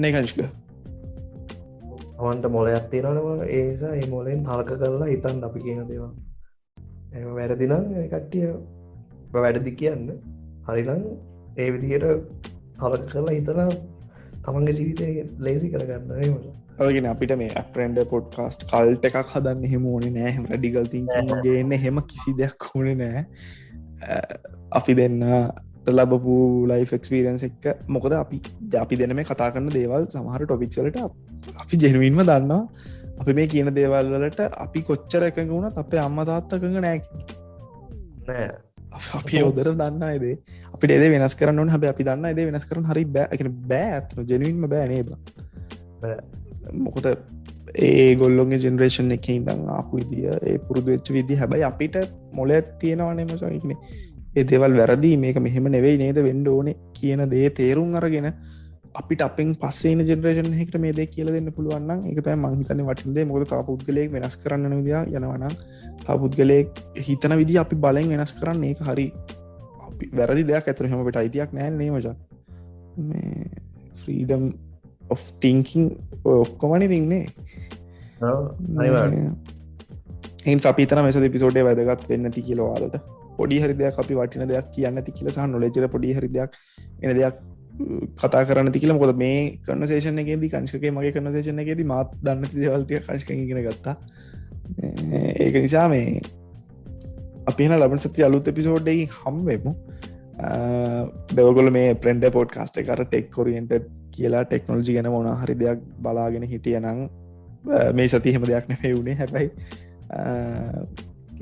නකංශක අවන්ට මොලයක් තිරනවා ඒසා ඒ මොලෙන් හල්ක කරලා හිතන් අපි කියන දේවා එ වැරදිනම් කට්ටිය වැඩදි කියන්න හරිලං ඒ විදියට හලක කරලා හිතලා තමන්ගේ ජීවිතය ලේසි කරගන්න ඔයගෙන අපිට මේ අප්‍රෙන්ඩ පොඩ්කාස්ට් කල්ට එකක් හදන්න හෙම ඕනේ නෑ රඩිකල් තින්ගේන්න හෙම කිසි දෙයක් ඕනේ නෑ අපි දෙන්න ලබපු ලයිෆ් එක්ස්පිරන්ස් එක්ක මොකද අපි ජාපි දෙන මේ කතා කරන්න දේවල් සමහර ටොපික්සලට අපි ජෙනුවන්ම දන්නවා අපි මේ කියන දේවල් වලට අපි කොච්චර එකඟ වුණත් අපේ අම්ම තාත්තකඟ නෑ අපි ඔදර දන්න අයදේ අපිට ඒද වෙනස් කරන්න හැබ අපි දන්න ඒද වෙනස් කරන හරි බෑ බෑ ඇත්න ජෙනුවන්ම බෑ නේබ මොකද ඒ ගොල්ලොන්ගේ ජෙනරේෂන් එක ඉඳන් ආපු විදිය ඒ පුරුදු වෙච්ච විදි හැබැයි අපිට මොලයක් තියෙනවානේ මසන් ඒ දේවල් වැරදි මේක මෙහෙම නෙවෙයි නේද වෙන්න ඕනේ කියන දේ තේරුම් අරගෙන අපිට අපෙන් පස්සේන ජෙනරේෂන් එකකට මේ දේ කියලා දෙන්න පුළුවන් නම් ඒක තමයි මම හිතන්නේ වටින දේ. මොකද තව පුද්ගලයෙක් වෙනස් කරන්න යන විදිය යනවා නම් තව පුද්ගලයෙක් හිතන විදිය අපි බලෙන් වෙනස් කරන්න ඒක හරි අපි වැරදි දෙයක් ඇතුළේ හැම අපිට අයිතියක් නැහැ නේ මචං. මේ freedom of thinking ඔක්කොමනේ තින්නේ. එයින් අපි හිතන මේ එපිසෝඩේ වැදගත් වෙන්න ඇති කියලා ඔයාලට. පොඩි හරි දෙයක් අපි වටින දෙයක් කියන්න ඇති කියලා සහ නොලෙජ් එක පොඩි හරි දෙයක් එන දෙයක් කතා කරන්න ඇති කියලා. මොකද මේ කන්වර්සේෂන් එකේදී කංශකගේ මගේ කන්වර්සේෂන් එකේදී මාත් දන්න නැති දේවල් ටික කංශකෙන් ඉගෙන ගත්තා. ඒක නිසා මේ අපි එන ලබන සතිය අලුත් එපිසෝඩ් එකකින් හම්බෙමු. දෙවගොල්ලෝ මේ ප්‍රෙන්ඩ් පොඩ්කාස්ට් එක අර ටෙක් ඔරියන්ටඩ් කියලා ටෙක්නොලොජි ගැන මොනවා හරි දෙයක් බලාගෙන හිටියනම් මේ සතිය හැම දෙයක් නෙවෙයි උනේ. හැබැයි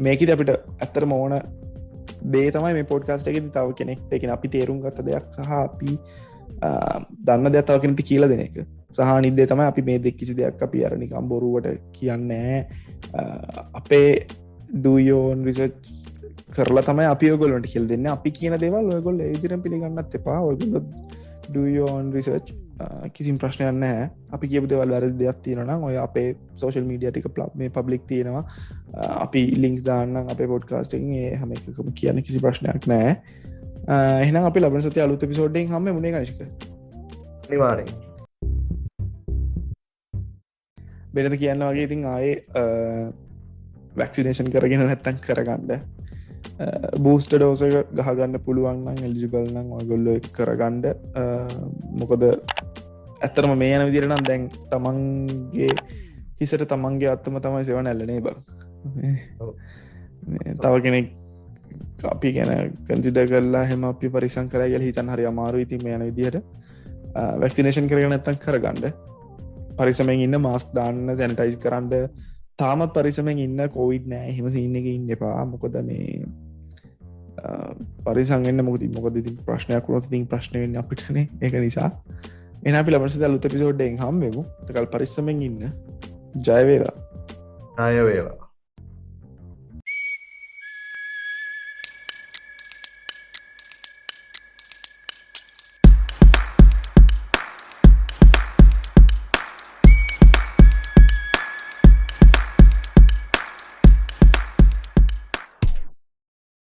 මේකද අපිට ඇත්තටම ඕන දේ තමයි මේ පොඩ්කාස්ට් එකේදී තව කෙනෙක්ට ඒ කියන්නේ අපි තේරුම් ගත්ත දෙයක් සහ අපි දන්න දෙයක් තව කෙනෙක්ට කියලා දෙන එක. සහ අනිත් දේ තමයි අපි මේ දෙක කිසි දෙයක් අපි අර නිකන් බොරුවට කියන්නේ අපේ do your own research කරලා තමයි අපි ඔයගොල්ලන්ට කියලා දෙන්නේ. අපි කියන දේවල් ඔයගොල්ලෝ ඒ විදිහට පිළිගන්නත් එපා. ඔයගොල්ලෝ do your own research කිසිම ප්‍රශ්නයක් නැහැ. අපි කියපු දේවල් වැරදි දෙයක් තියෙනවා නම් ඔය අපේ social media ටික මේ public තියෙනවා. අපි links දාන්නම් අපේ podcast එකකින්. ඒ හැම එකකම කියන්න කිසි ප්‍රශ්නයක් නැහැ. එහෙනම් අපි ලබන සතියේ අලුත් එපිසෝඩ් එකකින් හම්බෙමුනේ කනිෂ්ක. අනිවාර්යෙන්. වෙනද කියන්න වගේ ඉතින් ආයේ වැක්සිනේෂන් කරගෙන නැත්තම් කරගන්න බූස්ට ඩෝස එක ගහගන්න පුළුවන් නම් එලිජිබල් නම් ඔයගොල්ලෝ ඒක කරගන්න. මොකද ඇත්තටම මේ යන විදිහට නම් දැන් තමන්ගේ හිසට තමන්ගේ අත්තම තමයි සෙවණ ඇල්ලනේ බං. තව කෙනෙක් අපි ගැන කන්සිඩර් කරලා එහෙම අපි පරිස්සම් කරයි කියලා හිතන්න හරි අමාරුයි. ඉතින් මේ යන විදිහට වැක්සිනේෂන් කරගෙන නැත්තම් කරගන්න. පරිස්සමෙන් ඉන්න, මාස්ක් දාන්න, සැනිටයිස් කරන්න. තාමත් පරිස්සමෙන් ඉන්න, කොවිඩ් නෑ එහෙම සීන් එකේ ඉන්න එපා. මොකද මේ පරිස්සම් වෙන්න මොකද ඉතින් ප්‍රශ්නයක් වුණොත් ඉතින් ප්‍රශ්න වෙන්නේ අපිටනේ. ඒක නිසා එහෙනම් අපි ලබන සතියේ අලුත් එපිසෝඩ් එකකින් හම්බෙමු. ඒකල් පරිස්සමෙන් ඉන්න. ජය වේවා. ජය වේවා.